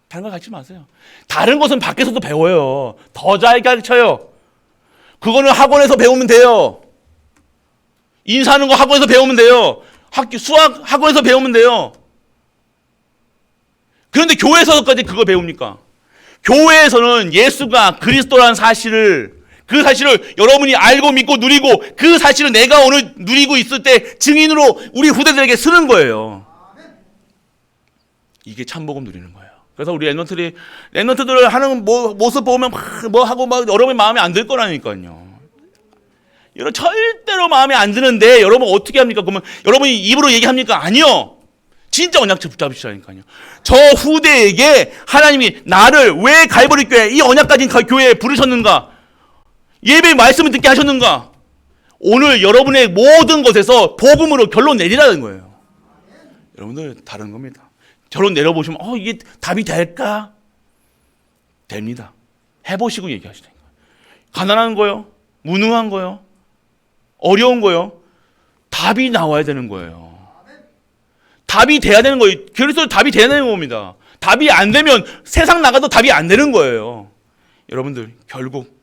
Speaker 1: 다른 거 가르치지 마세요. 다른 것은 밖에서도 배워요. 더 잘 가르쳐요. 그거는 학원에서 배우면 돼요. 인사하는 거 학원에서 배우면 돼요. 수학 학원에서 배우면 돼요. 그런데 교회에서까지 그거 배웁니까? 교회에서는 예수가 그리스도라는 사실을 그 사실을 여러분이 알고 믿고 누리고 그 사실을 내가 오늘 누리고 있을 때 증인으로 우리 후대들에게 쓰는 거예요. 이게 참복음 누리는 거예요. 그래서 우리 랩런트들 하는 모습 보면 뭐 하고 막 여러분의 마음에 안 들 거라니까요. 여러분 절대로 마음에 안 드는데 여러분 어떻게 합니까? 그러면 여러분이 입으로 얘기합니까? 아니요. 진짜 언약체 붙잡으시라니까요. 저 후대에게 하나님이 나를 왜 갈보리 교회 이 언약 가진 교회에 부르셨는가? 예배 말씀을 듣게 하셨는가? 오늘 여러분의 모든 것에서 복음으로 결론 내리라는 거예요. 여러분들 다른 겁니다. 결론 내려보시면 이게 답이 될까? 됩니다. 해보시고 얘기하시라니까. 가난한 거요? 무능한 거요? 어려운 거요? 답이 나와야 되는 거예요. 답이 돼야 되는 거예요. 그리스도 답이 돼야 되는 겁니다. 답이 안 되면 세상 나가도 답이 안 되는 거예요. 여러분들 결국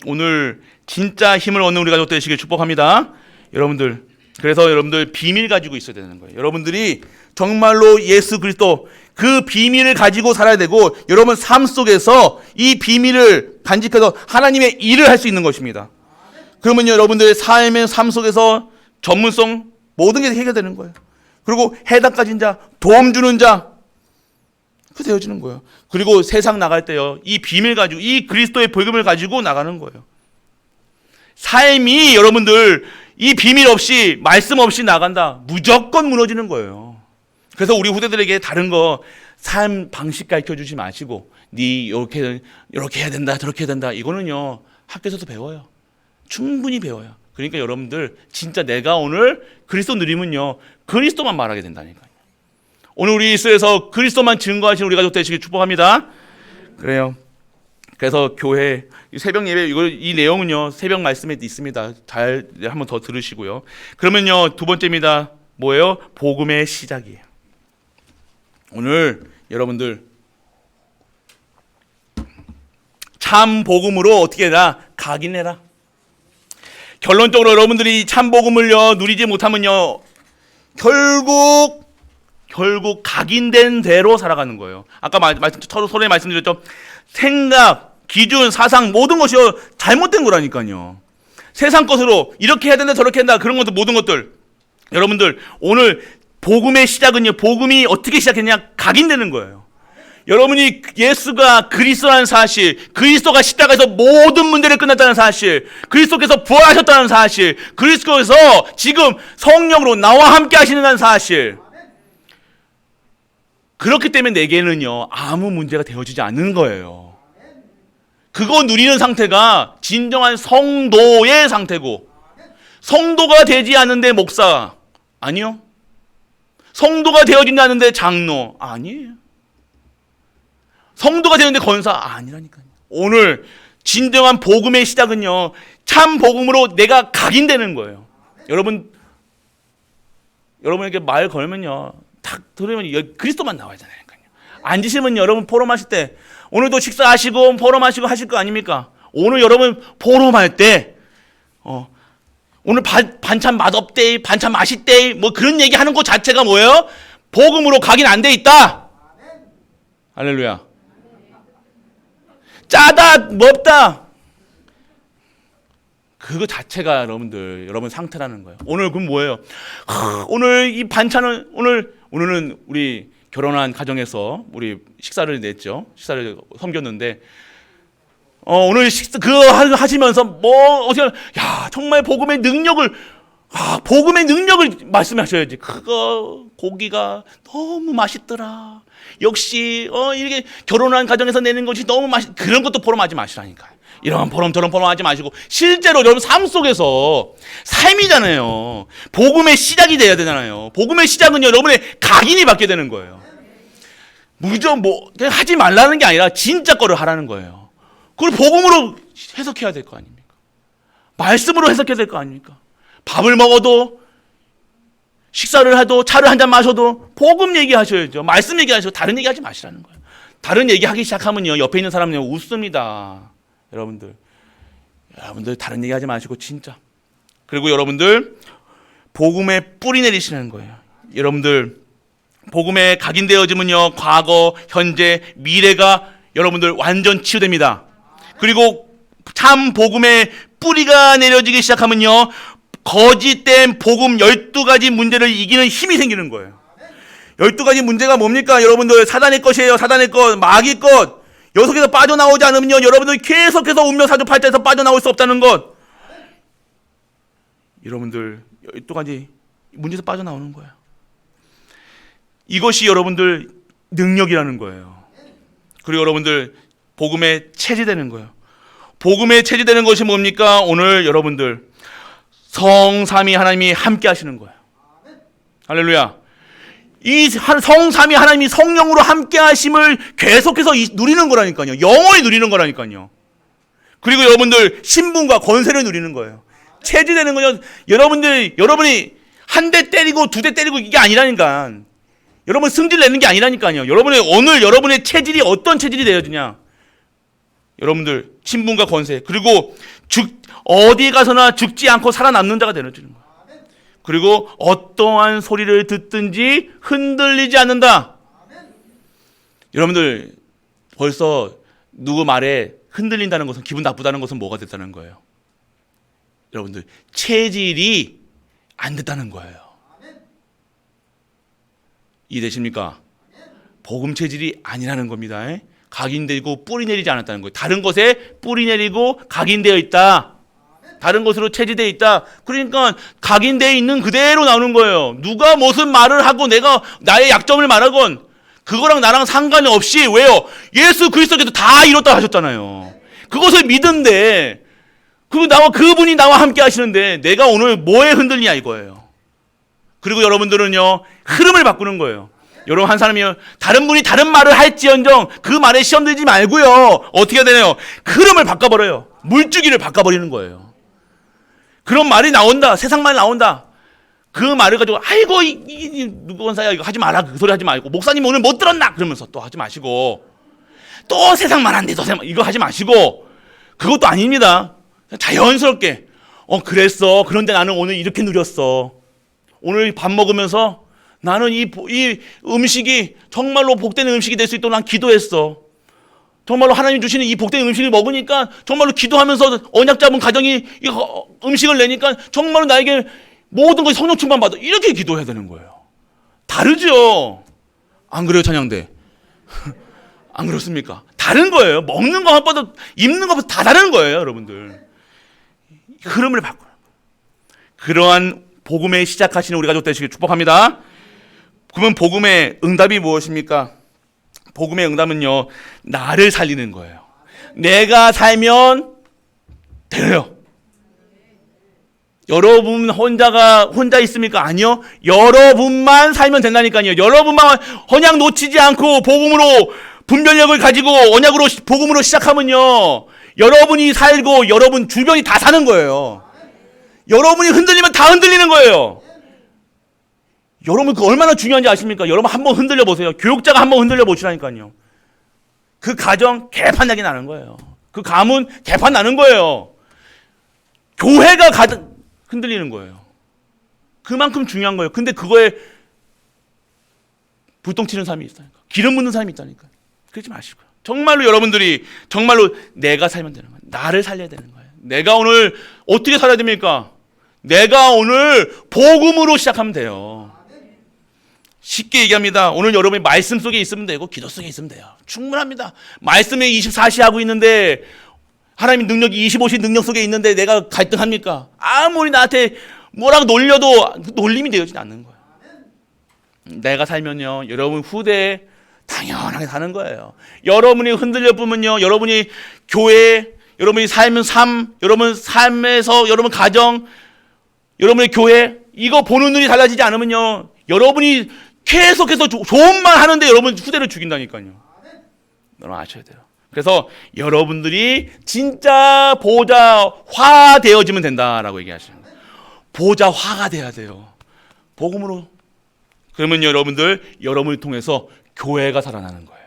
Speaker 1: 오늘 진짜 힘을 얻는 우리 가족 되시길 축복합니다. 여러분들 그래서 여러분들 비밀 가지고 있어야 되는 거예요. 여러분들이 정말로 예수 그리스도 그 비밀을 가지고 살아야 되고 여러분 삶 속에서 이 비밀을 간직해서 하나님의 일을 할 수 있는 것입니다. 그러면 여러분들의 삶의 삶 속에서 전문성 모든 게 해결되는 거예요. 그리고 해답 가진 자, 도움 주는 자, 그 되어지는 거예요. 그리고 세상 나갈 때요, 이 비밀 가지고, 이 그리스도의 복음을 가지고 나가는 거예요. 삶이 여러분들 이 비밀 없이, 말씀 없이 나간다, 무조건 무너지는 거예요. 그래서 우리 후대들에게 다른 거, 삶 방식 가르쳐 주지 마시고, 이렇게 해야 된다, 저렇게 해야 된다. 이거는요, 학교에서도 배워요. 충분히 배워요. 그러니까 여러분들 진짜 내가 오늘 그리스도 누리면요 그리스도만 말하게 된다니까요. 오늘 우리 이스라엘에서 그리스도만 증거하시는 우리 가족 되시길 축복합니다. 그래요. 그래서 교회 새벽 예배 이 내용은요 새벽 말씀에 있습니다. 잘 한번 더 들으시고요. 그러면요 두 번째입니다. 뭐예요? 복음의 시작이에요. 오늘 여러분들 참 복음으로 어떻게 해라? 각인해라. 결론적으로 여러분들이 참 복음을요 누리지 못하면요 결국 각인된 대로 살아가는 거예요. 아까 서론에 말씀드렸죠. 생각, 기준, 사상 모든 것이요 잘못된 거라니까요. 세상 것으로 이렇게 해야 된다 저렇게 한다 그런 것들 모든 것들 여러분들 오늘 복음의 시작은요 복음이 어떻게 시작했냐 각인되는 거예요. 여러분이 예수가 그리스도라는 사실, 그리스도가 십자가에서 모든 문제를 끝냈다는 사실, 그리스도께서 부활하셨다는 사실, 그리스도께서 지금 성령으로 나와 함께 하시는 사실. 그렇기 때문에 내게는요 아무 문제가 되어지지 않는 거예요. 그거 누리는 상태가 진정한 성도의 상태고, 성도가 되지 않는데 목사 아니요. 성도가 되어지지 않는데 장로 아니에요. 성도가 되는데 권사 아니라니까요. 오늘 진정한 복음의 시작은요 참 복음으로 내가 각인되는 거예요. 여러분에게 말 걸면요 딱 들으면 그리스도만 나와야 되나요? 앉으시면 여러분 포럼하실 때 오늘도 식사하시고 포럼하시고 하실 거 아닙니까? 오늘 여러분 포럼할 때 오늘 반찬 맛없대, 반찬 맛있대, 뭐 그런 얘기하는 것 자체가 뭐예요? 복음으로 각인 안 돼 있다. 할렐루야. 짜다, 맵다. 그거 자체가 여러분 상태라는 거예요. 오늘 그럼 뭐예요? 오늘 이 반찬은 오늘은 우리 결혼한 가정에서 우리 식사를 냈죠. 식사를 섬겼는데 오늘 그거 하시면서 뭐 어떻게 야 정말 복음의 능력을 복음의 능력을 말씀하셔야지. 그거 고기가 너무 맛있더라. 역시 이렇게 결혼한 가정에서 내는 것이 너무 그런 것도 포럼하지 마시라니까요. 이런 포럼 저런 포럼 하지 마시고 실제로 여러분 삶 속에서 삶이잖아요. 복음의 시작이 돼야 되잖아요. 복음의 시작은요, 여러분의 각인이 받게 되는 거예요. 무조건 그냥 하지 말라는 게 아니라 진짜 거를 하라는 거예요. 그걸 복음으로 해석해야 될 거 아닙니까? 말씀으로 해석해야 될 거 아닙니까? 밥을 먹어도, 식사를 해도, 차를 한잔 마셔도 복음 얘기하셔야죠. 말씀 얘기하셔도 다른 얘기하지 마시라는 거예요. 다른 얘기하기 시작하면요, 옆에 있는 사람은 웃습니다. 여러분들 다른 얘기하지 마시고 진짜. 그리고 여러분들 복음에 뿌리 내리시는 거예요. 여러분들 복음에 각인되어지면요, 과거, 현재, 미래가 여러분들 완전 치유됩니다. 그리고 참 복음에 뿌리가 내려지기 시작하면요, 거짓된 복음 12가지 문제를 이기는 힘이 생기는 거예요. 12가지 문제가 뭡니까? 여러분들 사단의 것이에요. 사단의 것, 마귀 것. 여기서 빠져나오지 않으면요, 여러분들 계속해서 운명사주팔자에서 빠져나올 수 없다는 것. 여러분들 12가지 문제에서 빠져나오는 거예요. 이것이 여러분들 능력이라는 거예요. 그리고 여러분들 복음에 체질되는 거예요. 복음에 체질되는 것이 뭡니까? 오늘 여러분들 성삼위 하나님이 함께 하시는 거예요. 할렐루야. 이 성삼위 하나님이 성령으로 함께 하심을 계속해서 누리는 거라니까요. 영원히 누리는 거라니까요. 그리고 여러분들 신분과 권세를 누리는 거예요. 체질되는 거요. 여러분이 한 대 때리고 두 대 때리고 이게 아니라니까. 여러분 승질 내는 게 아니라니까요. 오늘 여러분의 체질이 어떤 체질이 되어지냐. 여러분들 신분과 권세, 그리고 어디에 가서나 죽지 않고 살아남는 자가 되어지는 거예요. 그리고 어떠한 소리를 듣든지 흔들리지 않는다. 여러분들 벌써 누구 말에 흔들린다는 것은, 기분 나쁘다는 것은 뭐가 됐다는 거예요? 여러분들 체질이 안 됐다는 거예요. 이해되십니까? 복음 체질이 아니라는 겁니다. 각인되고 뿌리 내리지 않았다는 거예요. 다른 것에 뿌리 내리고 각인되어 있다. 다른 것으로 체질되어 있다. 그러니까 각인되어 있는 그대로 나오는 거예요. 누가 무슨 말을 하고 내가 나의 약점을 말하건 그거랑 나랑 상관이 없이, 왜요? 예수 그리스도께서 다 이뤘다 하셨잖아요. 그것을 믿은데, 그분이 나와 함께 하시는데 내가 오늘 뭐에 흔들리냐 이거예요. 그리고 여러분들은요, 흐름을 바꾸는 거예요. 여러분, 한 사람이 다른 분이 다른 말을 할지언정 그 말에 시험 들지 말고요, 어떻게 해야 되나요? 흐름을 바꿔버려요. 물주기를 바꿔버리는 거예요. 그런 말이 나온다, 세상 말이 나온다, 그 말을 가지고 아이고 누구 원사야 이거 하지 마라, 그 소리 하지 말고, 목사님 오늘 못 들었나 그러면서 또 하지 마시고, 또 세상 말 안 돼, 이거 하지 마시고. 그것도 아닙니다. 자연스럽게 그랬어, 그런데 나는 오늘 이렇게 누렸어. 오늘 밥 먹으면서 나는 이 음식이 정말로 복된 음식이 될 수 있도록 난 기도했어. 정말로 하나님 주시는 이 복된 음식을 먹으니까 정말로 기도하면서 언약 잡은 가정이 이 음식을 내니까 정말로 나에게 모든 것이 성령 충만 받아. 이렇게 기도해야 되는 거예요. 다르죠? 안 그래요, 찬양대? 안 그렇습니까? 다른 거예요. 먹는 것보다 입는 것보다 다 다른 거예요, 여러분들. 흐름을 바꾸는 거예요. 그러한 복음에 시작하시는 우리 가족 되시길 축복합니다. 그러면 복음의 응답이 무엇입니까? 복음의 응답은요, 나를 살리는 거예요. 내가 살면 돼요. 여러분 혼자 있습니까? 아니요. 여러분만 살면 된다니까요. 여러분만 언약 놓치지 않고 복음으로 분별력을 가지고 언약으로 복음으로 시작하면요, 여러분이 살고 여러분 주변이 다 사는 거예요. 여러분이 흔들리면 다 흔들리는 거예요. 여러분 그 얼마나 중요한지 아십니까? 여러분 한번 흔들려 보세요. 교육자가 한번 흔들려 보시라니까요. 그 가정 개판 나게 나는 거예요. 그 가문 개판 나는 거예요. 교회가 흔들리는 거예요. 그만큼 중요한 거예요. 근데 그거에 불똥 튀는 사람이 있다니까. 기름 묻는 사람이 있다니까. 그러지 마시고요. 정말로 여러분들이 정말로 내가 살면 되는 거예요. 나를 살려야 되는 거예요. 내가 오늘 어떻게 살아야 됩니까? 내가 오늘 복음으로 시작하면 돼요. 쉽게 얘기합니다. 오늘 여러분이 말씀 속에 있으면 되고 기도 속에 있으면 돼요. 충분합니다. 말씀에 24시 하고 있는데, 하나님 능력이 25시 능력 속에 있는데 내가 갈등합니까? 아무리 나한테 뭐라고 놀려도 놀림이 되어지지 않는 거예요. 내가 살면요, 여러분 후대에 당연하게 사는 거예요. 여러분이 흔들려 보면요, 여러분이 교회, 여러분이 삶은 삶, 여러분 삶에서 여러분 가정, 여러분의 교회, 이거 보는 눈이 달라지지 않으면요, 여러분이 계속해서 좋은 말 하는데 여러분 후대를 죽인다니까요. 여러분 아셔야 돼요. 그래서 여러분들이 진짜 보좌화 되어지면 된다라고 얘기하시는 거예요. 보좌화가 돼야 돼요. 복음으로. 그러면 여러분을 통해서 교회가 살아나는 거예요.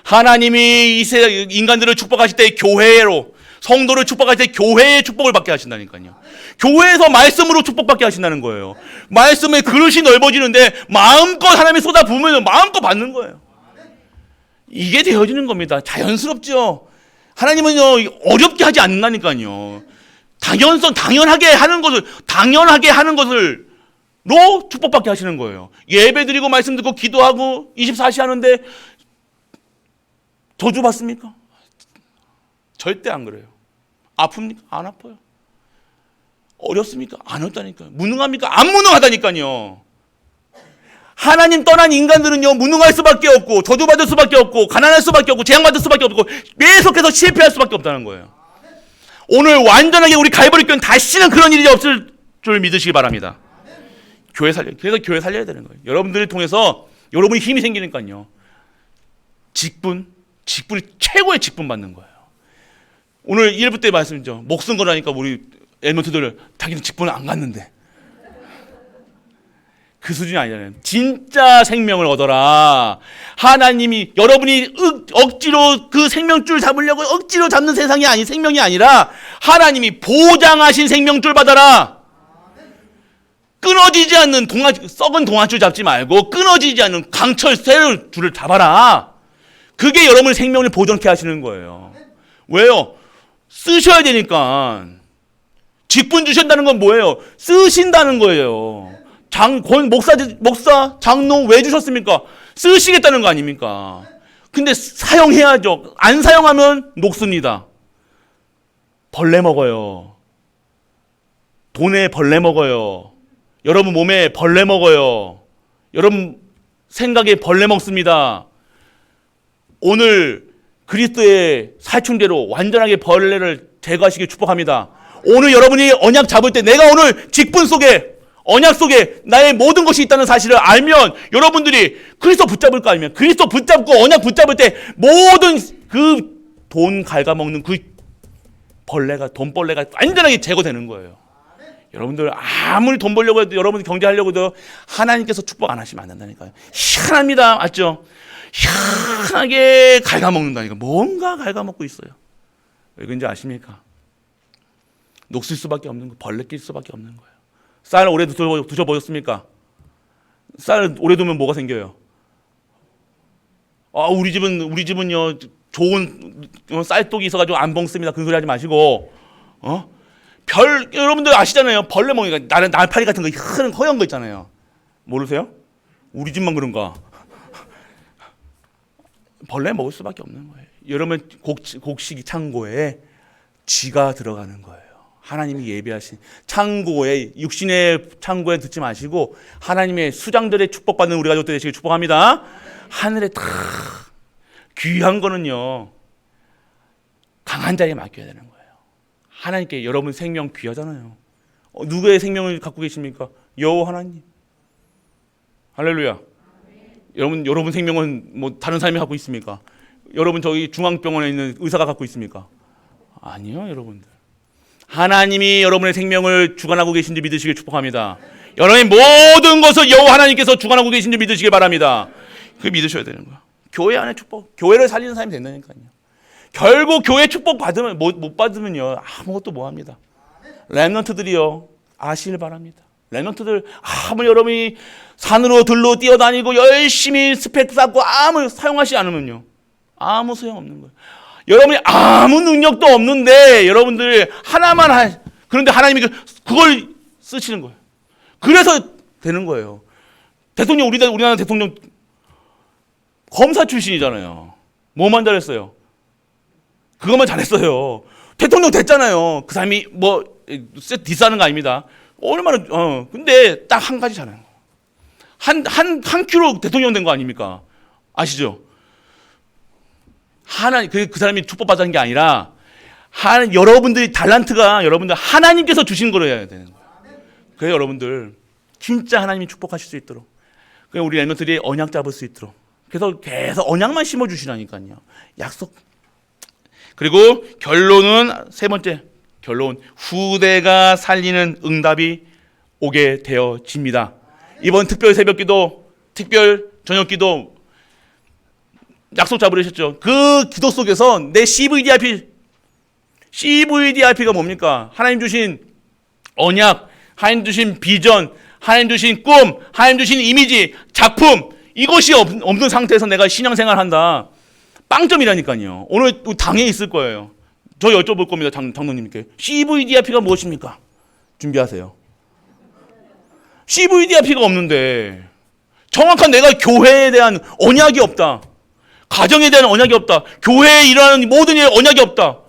Speaker 1: 하나님이 인간들을 축복하실 때 교회로, 성도를 축복하실 때 교회의 축복을 받게 하신다니까요. 교회에서 말씀으로 축복받게 하신다는 거예요. 말씀의 그릇이 넓어지는데 마음껏 하나님이 쏟아부으면 마음껏 받는 거예요. 이게 되어지는 겁니다. 자연스럽죠. 하나님은요, 어렵게 하지 않는다니까요. 당연하게 하는 것을 로 축복받게 하시는 거예요. 예배 드리고 말씀 듣고 기도하고 24시 하는데 저주 받습니까? 절대 안 그래요. 아픕니까? 안 아파요. 어렵습니까? 안 어렵다니까요. 무능합니까? 안 무능하다니까요. 하나님 떠난 인간들은요, 무능할 수밖에 없고 저주받을 수밖에 없고 가난할 수밖에 없고 재앙받을 수밖에 없고 계속해서 실패할 수밖에 없다는 거예요. 오늘 완전하게 우리 갈보리 교회는 다시는 그런 일이 없을 줄 믿으시기 바랍니다. 그래서 교회 살려야 되는 거예요. 여러분들을 통해서 여러분이 힘이 생기니까요. 직분이 최고의 직분 받는 거예요. 오늘 1부 때 말씀이죠. 목숨 거라니까 우리 엘먼트들 자기는 직분을 안 갔는데. 그 수준이 아니잖아요. 진짜 생명을 얻어라. 하나님이 여러분이 억지로 그 생명줄 잡으려고 억지로 잡는 생명이 아니라 하나님이 보장하신 생명줄 받아라. 끊어지지 않는 썩은 동아줄 잡지 말고 끊어지지 않는 강철 쇠를 줄을 잡아라. 그게 여러분의 생명을 보존케 하시는 거예요. 왜요? 쓰셔야 되니까. 직분 주신다는 건 뭐예요? 쓰신다는 거예요. 목사, 장로 왜 주셨습니까? 쓰시겠다는 거 아닙니까? 근데 사용해야죠. 안 사용하면 녹습니다. 벌레 먹어요. 돈에 벌레 먹어요. 여러분 몸에 벌레 먹어요. 여러분 생각에 벌레 먹습니다. 오늘 그리스도의 살충제로 완전하게 벌레를 제거하시길 축복합니다. 오늘 여러분이 언약 잡을 때 내가 오늘 직분 속에 언약 속에 나의 모든 것이 있다는 사실을 알면 여러분들이 그리스도 붙잡을 거 아니면 그리스도 붙잡고 언약 붙잡을 때 모든 그 돈 갉아먹는 그 돈벌레가 완전하게 제거되는 거예요. 여러분들 아무리 돈 벌려고 해도 여러분들 경제하려고 해도 하나님께서 축복 안 하시면 안 된다니까요. 희한합니다. 맞죠? 희한하게 갉아먹는다니까. 뭔가 갉아먹고 있어요. 왜 그런지 아십니까? 녹슬 수밖에 없는 거, 벌레 낄 수밖에 없는 거예요. 쌀 오래 드셔보셨습니까? 쌀 오래 두면 뭐가 생겨요? 우리 집은요 좋은 쌀독이 있어가지고 안 먹습니다. 그 소리 하지 마시고, 여러분들 아시잖아요. 벌레 먹으니까 날파리 같은 거 허연 거 있잖아요. 모르세요? 우리 집만 그런가? 벌레 먹을 수밖에 없는 거예요. 여러분 곡식 창고에 쥐가 들어가는 거예요. 하나님이 예비하신 창고에, 육신의 창고에 듣지 마시고 하나님의 수장들의 축복받는 우리 가족들 되시길 축복합니다. 하늘에 다 귀한 거는요 강한 자에게 맡겨야 되는 거예요. 하나님께 여러분 생명 귀하잖아요. 누구의 생명을 갖고 계십니까? 여호와 하나님. 할렐루야. 여러분 생명은 뭐 다른 사람이 갖고 있습니까? 여러분 저기 중앙병원에 있는 의사가 갖고 있습니까? 아니요, 여러분들. 하나님이 여러분의 생명을 주관하고 계신 줄 믿으시길 축복합니다. 여러분의 모든 것을 여호와 하나님께서 주관하고 계신 줄 믿으시길 바랍니다. 그 믿으셔야 되는 거야. 교회 안에 축복, 교회를 살리는 사람이 된다니까요. 결국 교회 축복 받으면 못 받으면요 아무것도 못 합니다. 렘넌트들이요 아시길 바랍니다. 렘넌트들 아무리 여러분이 산으로 들로 뛰어다니고 열심히 스펙 쌓고 아무 사용하지 않으면요 아무 소용 없는 거예요. 여러분이 아무 능력도 없는데 여러분들이 하나만 그런데 하나님이 그걸 쓰시는 거예요. 그래서 되는 거예요. 대통령 우리나라 대통령 검사 출신이잖아요. 뭐만 잘했어요? 그것만 잘했어요. 대통령 됐잖아요. 그 사람이 뭐 디스하는 거 아닙니다. 얼마나 근데 딱 한 가지잖아요. 한 큐로 대통령 된 거 아닙니까? 아시죠? 하나님 그 사람이 축복받은 게 아니라 여러분들이 달란트가 여러분들 하나님께서 주신 거로 해야 되는 거예요. 그래서 여러분들 진짜 하나님이 축복하실 수 있도록 우리 엠너들이 언약 잡을 수 있도록 그래서 계속 언약만 심어 주시라니까요. 약속. 그리고 결론은 세 번째 결론 후대가 살리는 응답이 오게 되어집니다. 이번 특별 새벽기도 특별 저녁기도 약속 잡으셨죠. 그 기도 속에서 내 CVDIP가 뭡니까? 하나님 주신 언약, 하나님 주신 비전, 하나님 주신 꿈, 하나님 주신 이미지, 작품 이것이 없는 상태에서 내가 신앙생활 한다. 빵점이라니까요. 오늘 당에 있을 거예요. 저 여쭤볼 겁니다. 장로님께. CVDIP가 무엇입니까? 준비하세요. CVDIP가 없는데 정확한 내가 교회에 대한 언약이 없다. 가정에 대한 언약이 없다. 교회에 일하는 모든 일에 언약이 없다.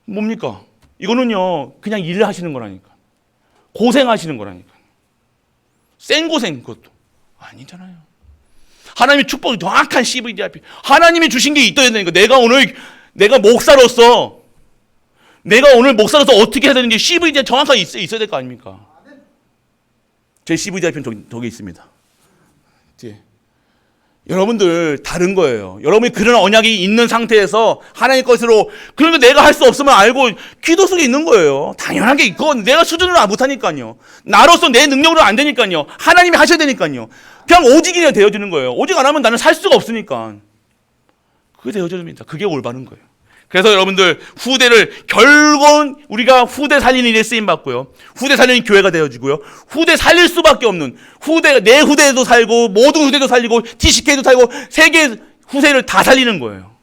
Speaker 1: 뭡니까? 이거는요 그냥 일을 하시는 거라니까. 고생하시는 거라니까. 생고생 그것도 아니잖아요. 하나님의 축복이 정확한 CVDIP. 하나님이 주신 게 있어야 되는 거. 내가 목사로서 어떻게 해야 되는지 CVDIP 정확하게 있어야 될 거 아닙니까? 제 CVDIP는 저기 있습니다. 뒤에. 여러분들 다른 거예요. 여러분이 그런 언약이 있는 상태에서 하나님 것으로 그러면 내가 할 수 없으면 알고 기도 속에 있는 거예요. 당연하게 있고 내가 수준으로 못하니까요. 나로서 내 능력으로 안 되니까요. 하나님이 하셔야 되니까요. 그냥 오직이 되어지는 거예요. 오직 안 하면 나는 살 수가 없으니까. 그게 되어집니다. 그게 올바른 거예요. 그래서 여러분들 후대를 결국은 우리가 후대 살리는 일에 쓰임 받고요. 후대 살리는 교회가 되어지고요. 후대 살릴 수밖에 없는 내 후대도 살고 모든 후대도 살리고 TCK도 살고 세계 후대를 다 살리는 거예요.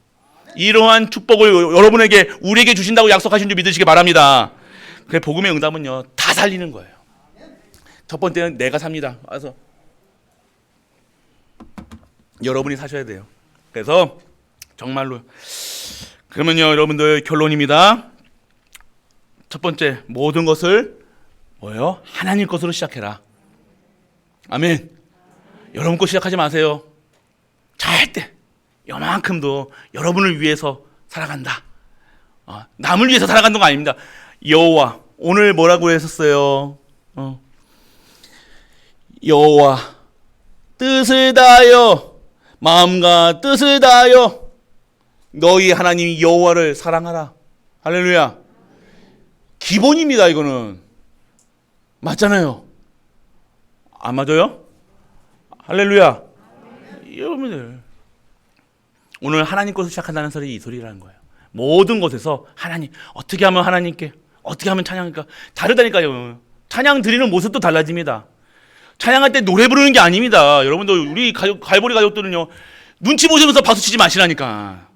Speaker 1: 이러한 축복을 여러분에게 우리에게 주신다고 약속하신 줄 믿으시기 바랍니다. 그 복음의 응답은요 다 살리는 거예요. 첫 번째는 내가 삽니다. 와서 여러분이 사셔야 돼요. 그래서 정말로 그러면요 여러분들 결론입니다. 첫 번째 모든 것을 뭐예요? 하나님 것으로 시작해라. 아멘. 여러분 것 시작하지 마세요. 절대 요만큼도 여러분을 위해서 살아간다. 남을 위해서 살아간다는 거 아닙니다. 여호와 오늘 뭐라고 했었어요? 여호와 뜻을 다하여 마음과 뜻을 다하여 너희 하나님 여호와를 사랑하라. 할렐루야. 기본입니다. 이거는 맞잖아요. 안 맞아요? 할렐루야. 여러분들 오늘 하나님 것을 시작한다는 소리 이 소리라는 거예요. 모든 곳에서 하나님 어떻게 하면 하나님께 어떻게 하면 찬양할까 다르다니까요. 찬양 드리는 모습도 달라집니다. 찬양할 때 노래 부르는 게 아닙니다. 여러분들 우리 갈보리 가족들은요 눈치 보시면서 박수 치지 마시라니까.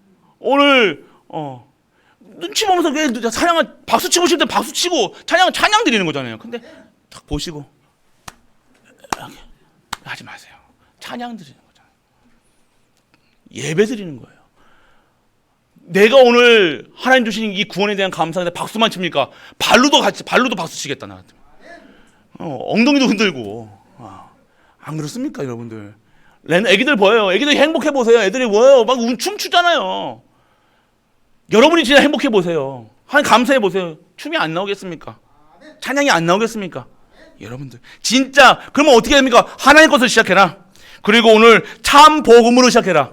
Speaker 1: 오늘 눈치 보면서 박수 치고 싶을 때 박수 치고 찬양 드리는 거잖아요. 근데 딱 보시고 하지 마세요. 찬양 드리는 거잖아요. 예배 드리는 거예요. 내가 오늘 하나님 주신 이 구원에 대한 감사인데 박수만 칩니까? 발로도 박수 치겠다 나. 엉덩이도 흔들고. 안 그렇습니까, 여러분들? 애기들 보여요. 애기들 행복해 보세요. 애들이 뭐예요? 막 춤추잖아요. 여러분이 진짜 행복해 보세요. 하나님 감사해 보세요. 춤이 안 나오겠습니까? 찬양이 안 나오겠습니까? 여러분들 진짜 그러면 어떻게 됩니까? 하나님 것을 시작해라. 그리고 오늘 참 복음으로 시작해라.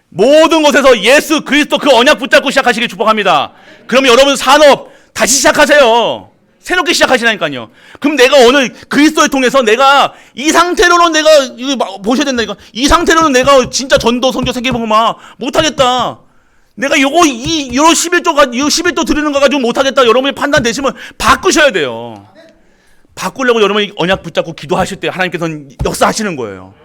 Speaker 1: 모든 곳에서 예수 그리스도 그 언약 붙잡고 시작하시길 축복합니다. 그럼 여러분 산업 다시 시작하세요. 새롭게 시작하시라니까요. 그럼 내가 오늘 그리스도를 통해서 내가 이 상태로는 내가 이거 보셔야 된다니까. 이 상태로는 내가 진짜 전도 성교 세계복음화 못하겠다. 내가 요거 11조 드리는 거 가지고 못하겠다. 여러분이 판단되시면 바꾸셔야 돼요. 바꾸려고 여러분이 언약 붙잡고 기도하실 때 하나님께서는 역사하시는 거예요.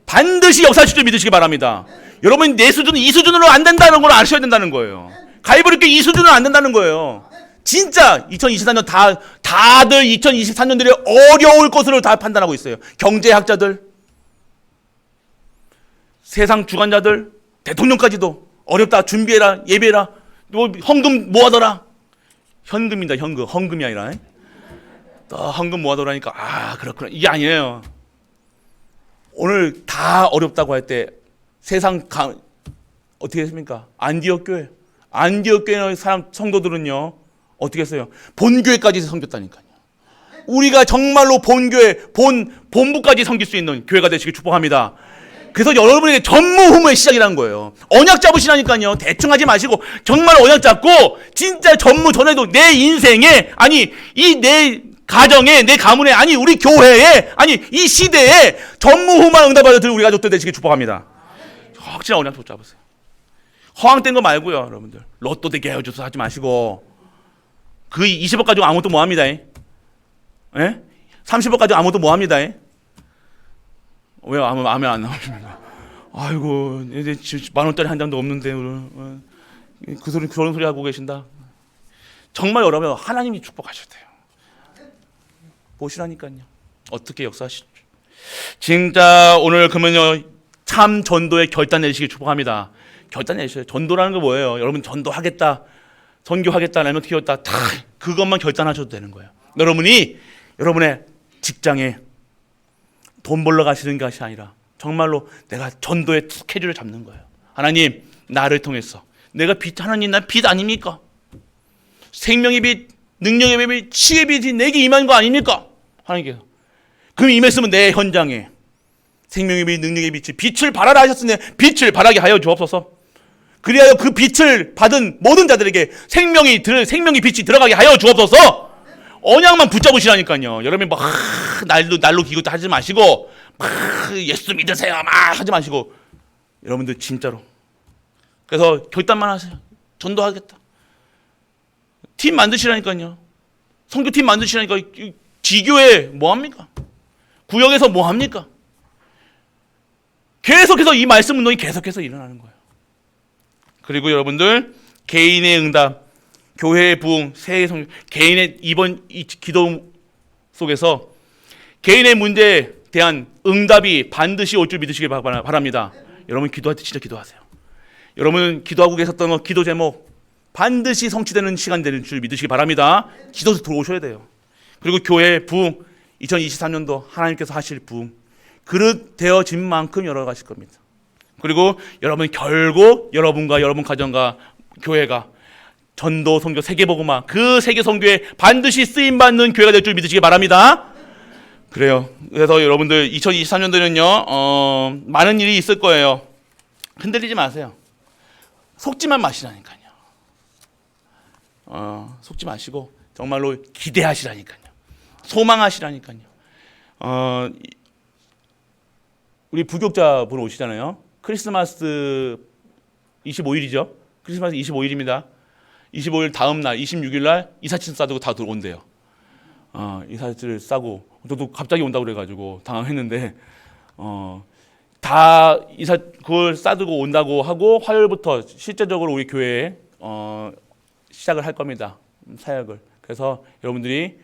Speaker 1: 반드시 역사하실 줄 믿으시기 바랍니다. 여러분 내 수준은 이 수준으로 안 된다는 걸 아셔야 된다는 거예요. 가이브리께 이 수준은 안 된다는 거예요. 진짜 2024년 다들 2023년들이 어려울 것으로 다 판단하고 있어요. 경제학자들, 세상 주관자들, 대통령까지도 어렵다. 준비해라. 예배해라. 헌금 모아둬라. 현금이다, 현금. 헌금이 아니라. 또 헌금 모아두라니까 그렇구나. 이게 아니에요. 오늘 다 어렵다고 할 때 어떻게 했습니까? 안디옥 교회. 안디옥 교회 성도들은요. 어떻게 했어요? 본교회까지 섬겼다니까요. 우리가 정말로 본교회, 본부까지 섬길 수 있는 교회가 되시길 축복합니다. 그래서 여러분에게 전무후무의 시작이라는 거예요. 언약 잡으시라니까요. 대충 하지 마시고 정말 언약 잡고 진짜 전해도 내 인생에, 아니 이 내 가정에, 내 가문에, 아니 우리 교회에, 아니 이 시대에 전무후무한 응답받을 우리 가족들 되시길 축복합니다. 확실한 언약 잡으세요. 허황된 거 말고요. 여러분들 로또 되게 해줘서 하지 마시고 그 20억 가지고 아무것도 뭐합니다. 30억 가지고 아무것도 뭐합니다. 왜 마음에 안 나오십니까? 아이고 이제 10,000원짜리 한 장도 없는데 그런 소리 하고 계신다. 정말 여러분 하나님이 축복하실 때요. 보시라니까요. 어떻게 역사하시죠? 진짜 오늘 그러면요 참 전도의 결단 내리시길 축복합니다. 결단 내리셔요. 전도라는 거 뭐예요? 여러분 전도하겠다, 선교하겠다, 라면 키웠다, 다 그것만 결단하셔도 되는 거예요. 여러분의 직장에 돈 벌러 가시는 것이 아니라 정말로 내가 전도의 스케줄을 잡는 거예요. 하나님 나를 통해서 내가 하나님 난 빛 아닙니까? 생명의 빛, 능력의 빛, 치유의 빛이 내게 임한 거 아닙니까? 하나님께서 그럼 임했으면 내 현장에 생명의 빛, 능력의 빛이 빛을 발하라 하셨으니 빛을 발하게 하여 주옵소서. 그리하여 그 빛을 받은 모든 자들에게 생명의 빛이 들어가게 하여 주옵소서. 언약만 붙잡으시라니까요. 여러분 날로 기고 하지 마시고 예수 믿으세요 하지 마시고 여러분들 진짜로 그래서 결단만 하세요. 전도하겠다. 팀 만드시라니까요. 선교팀 만드시라니까. 지교회 뭐합니까? 구역에서 뭐합니까? 계속해서 이 말씀 운동이 계속해서 일어나는 거예요. 그리고 여러분들 개인의 응답, 교회의 부흥, 새해 성령, 개인의 이번 이 기도 속에서 개인의 문제에 대한 응답이 반드시 올 줄 믿으시길 바랍니다. 여러분 기도할 때 진짜 기도하세요. 여러분 기도하고 계셨던 거 기도 제목 반드시 성취되는 시간 되는 줄 믿으시기 바랍니다. 기도에서 들어오셔야 돼요. 그리고 교회 부흥 2023년도 하나님께서 하실 부흥 그릇 되어진 만큼 열어가실 겁니다. 그리고 여러분 결국 여러분과 여러분 가정과 교회가 전도 선교 세계복음화 그 세계 선교에 반드시 쓰임 받는 교회가 될 줄 믿으시기 바랍니다. 그래요. 그래서 여러분들 2023년도는요 많은 일이 있을 거예요. 흔들리지 마세요. 속지만 마시라니까요. 속지 마시고 정말로 기대하시라니까요. 소망하시라니까요. 우리 부교육자분 오시잖아요. 크리스마스 25일이죠. 크리스마스 25일입니다. 25일 다음 날 26일 날 이삿짐 싸두고 다 들어온대요. 이삿짐을 싸고 저도 갑자기 온다고 그래가지고 당황했는데 다 그걸 싸두고 온다고 하고 화요일부터 실제적으로 우리 교회에 시작을 할 겁니다. 사역을. 그래서 여러분들이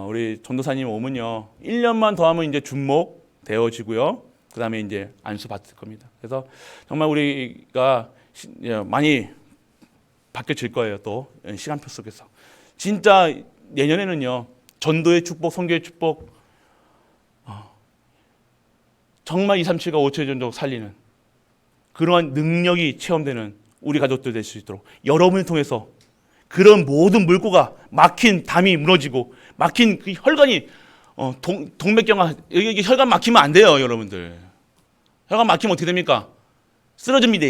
Speaker 1: 우리 전도사님 오면요 1년만 더 하면 이제 준목 되어지고요. 그 다음에 이제 안수 받을 겁니다. 그래서 정말 우리가 많이 바뀌어질 거예요. 또 시간표 속에서 진짜 내년에는요 전도의 축복, 선교의 축복 정말 237과 5초의 전적 살리는 그러한 능력이 체험되는 우리 가족들 될 수 있도록 여러분을 통해서 그런 모든 물고가 막힌 담이 무너지고 막힌 그 혈관이 동맥경화 여기 혈관 막히면 안 돼요. 여러분들 혈관 막히면 어떻게 됩니까? 쓰러집니다.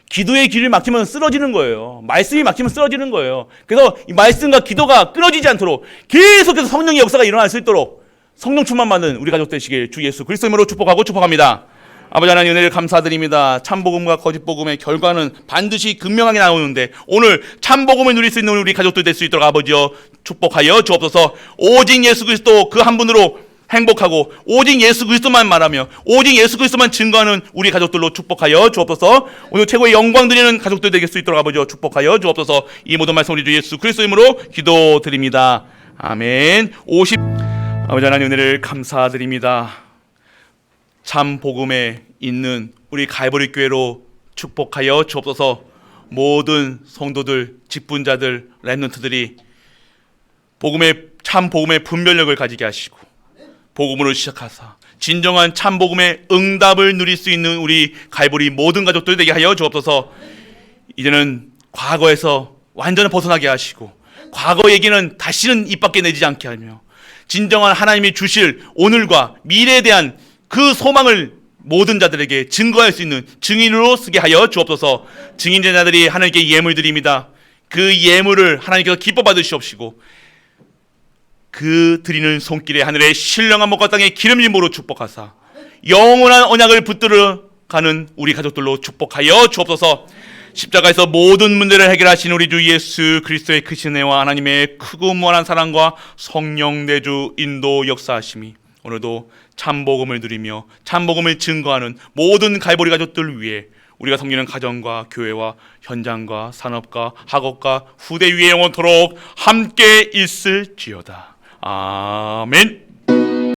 Speaker 1: 기도의 길을 막히면 쓰러지는 거예요. 말씀이 막히면 쓰러지는 거예요. 그래서 이 말씀과 기도가 끊어지지 않도록 계속해서 성령의 역사가 일어날 수 있도록 성령 충만 받는 우리 가족 되시길 주 예수 그리스도 이름으로 축복하고 축복합니다. 아버지 하나님 은혜를 감사드립니다. 참복음과 거짓복음의 결과는 반드시 극명하게 나오는데 오늘 참복음을 누릴 수 있는 우리 가족들 될 수 있도록 아버지여 축복하여 주옵소서. 오직 예수 그리스도 그 한 분으로 행복하고 오직 예수 그리스도만 말하며 오직 예수 그리스도만 증거하는 우리 가족들로 축복하여 주옵소서. 오늘 최고의 영광 드리는 가족들 되게 수 있도록 아버지여 축복하여 주옵소서. 이 모든 말씀 우리 주 예수 그리스도 이름으로 기도드립니다. 아멘. 아버지 하나님 은혜를 감사드립니다. 참 복음에 있는 우리 갈보리 교회로 축복하여 주옵소서. 모든 성도들, 직분자들, 렘넌트들이 참 복음의 분별력을 가지게 하시고 복음으로 시작하사 진정한 참 복음의 응답을 누릴 수 있는 우리 갈보리 모든 가족들 되게 하여 주옵소서. 이제는 과거에서 완전히 벗어나게 하시고 과거 얘기는 다시는 입 밖에 내지 않게 하며 진정한 하나님이 주실 오늘과 미래에 대한 그 소망을 모든 자들에게 증거할 수 있는 증인으로 쓰게 하여 주옵소서. 증인제자들이 하나님께 예물 드립니다. 그 예물을 하나님께서 기뻐 받으시옵시고 그 드리는 손길에 하늘의 신령한 목과 땅의 기름짐으로 축복하사 영원한 언약을 붙들어 가는 우리 가족들로 축복하여 주옵소서. 십자가에서 모든 문제를 해결하신 우리 주 예수 그리스도의 크신 은혜와 하나님의 크고 무한한 사랑과 성령 내주 인도 역사하심이 오늘도 참복음을 누리며 참복음을 증거하는 모든 갈보리 가족들 위해 우리가 섬기는 가정과 교회와 현장과 산업과 학업과 후대 위에 영원토록 함께 있을지어다. 아멘.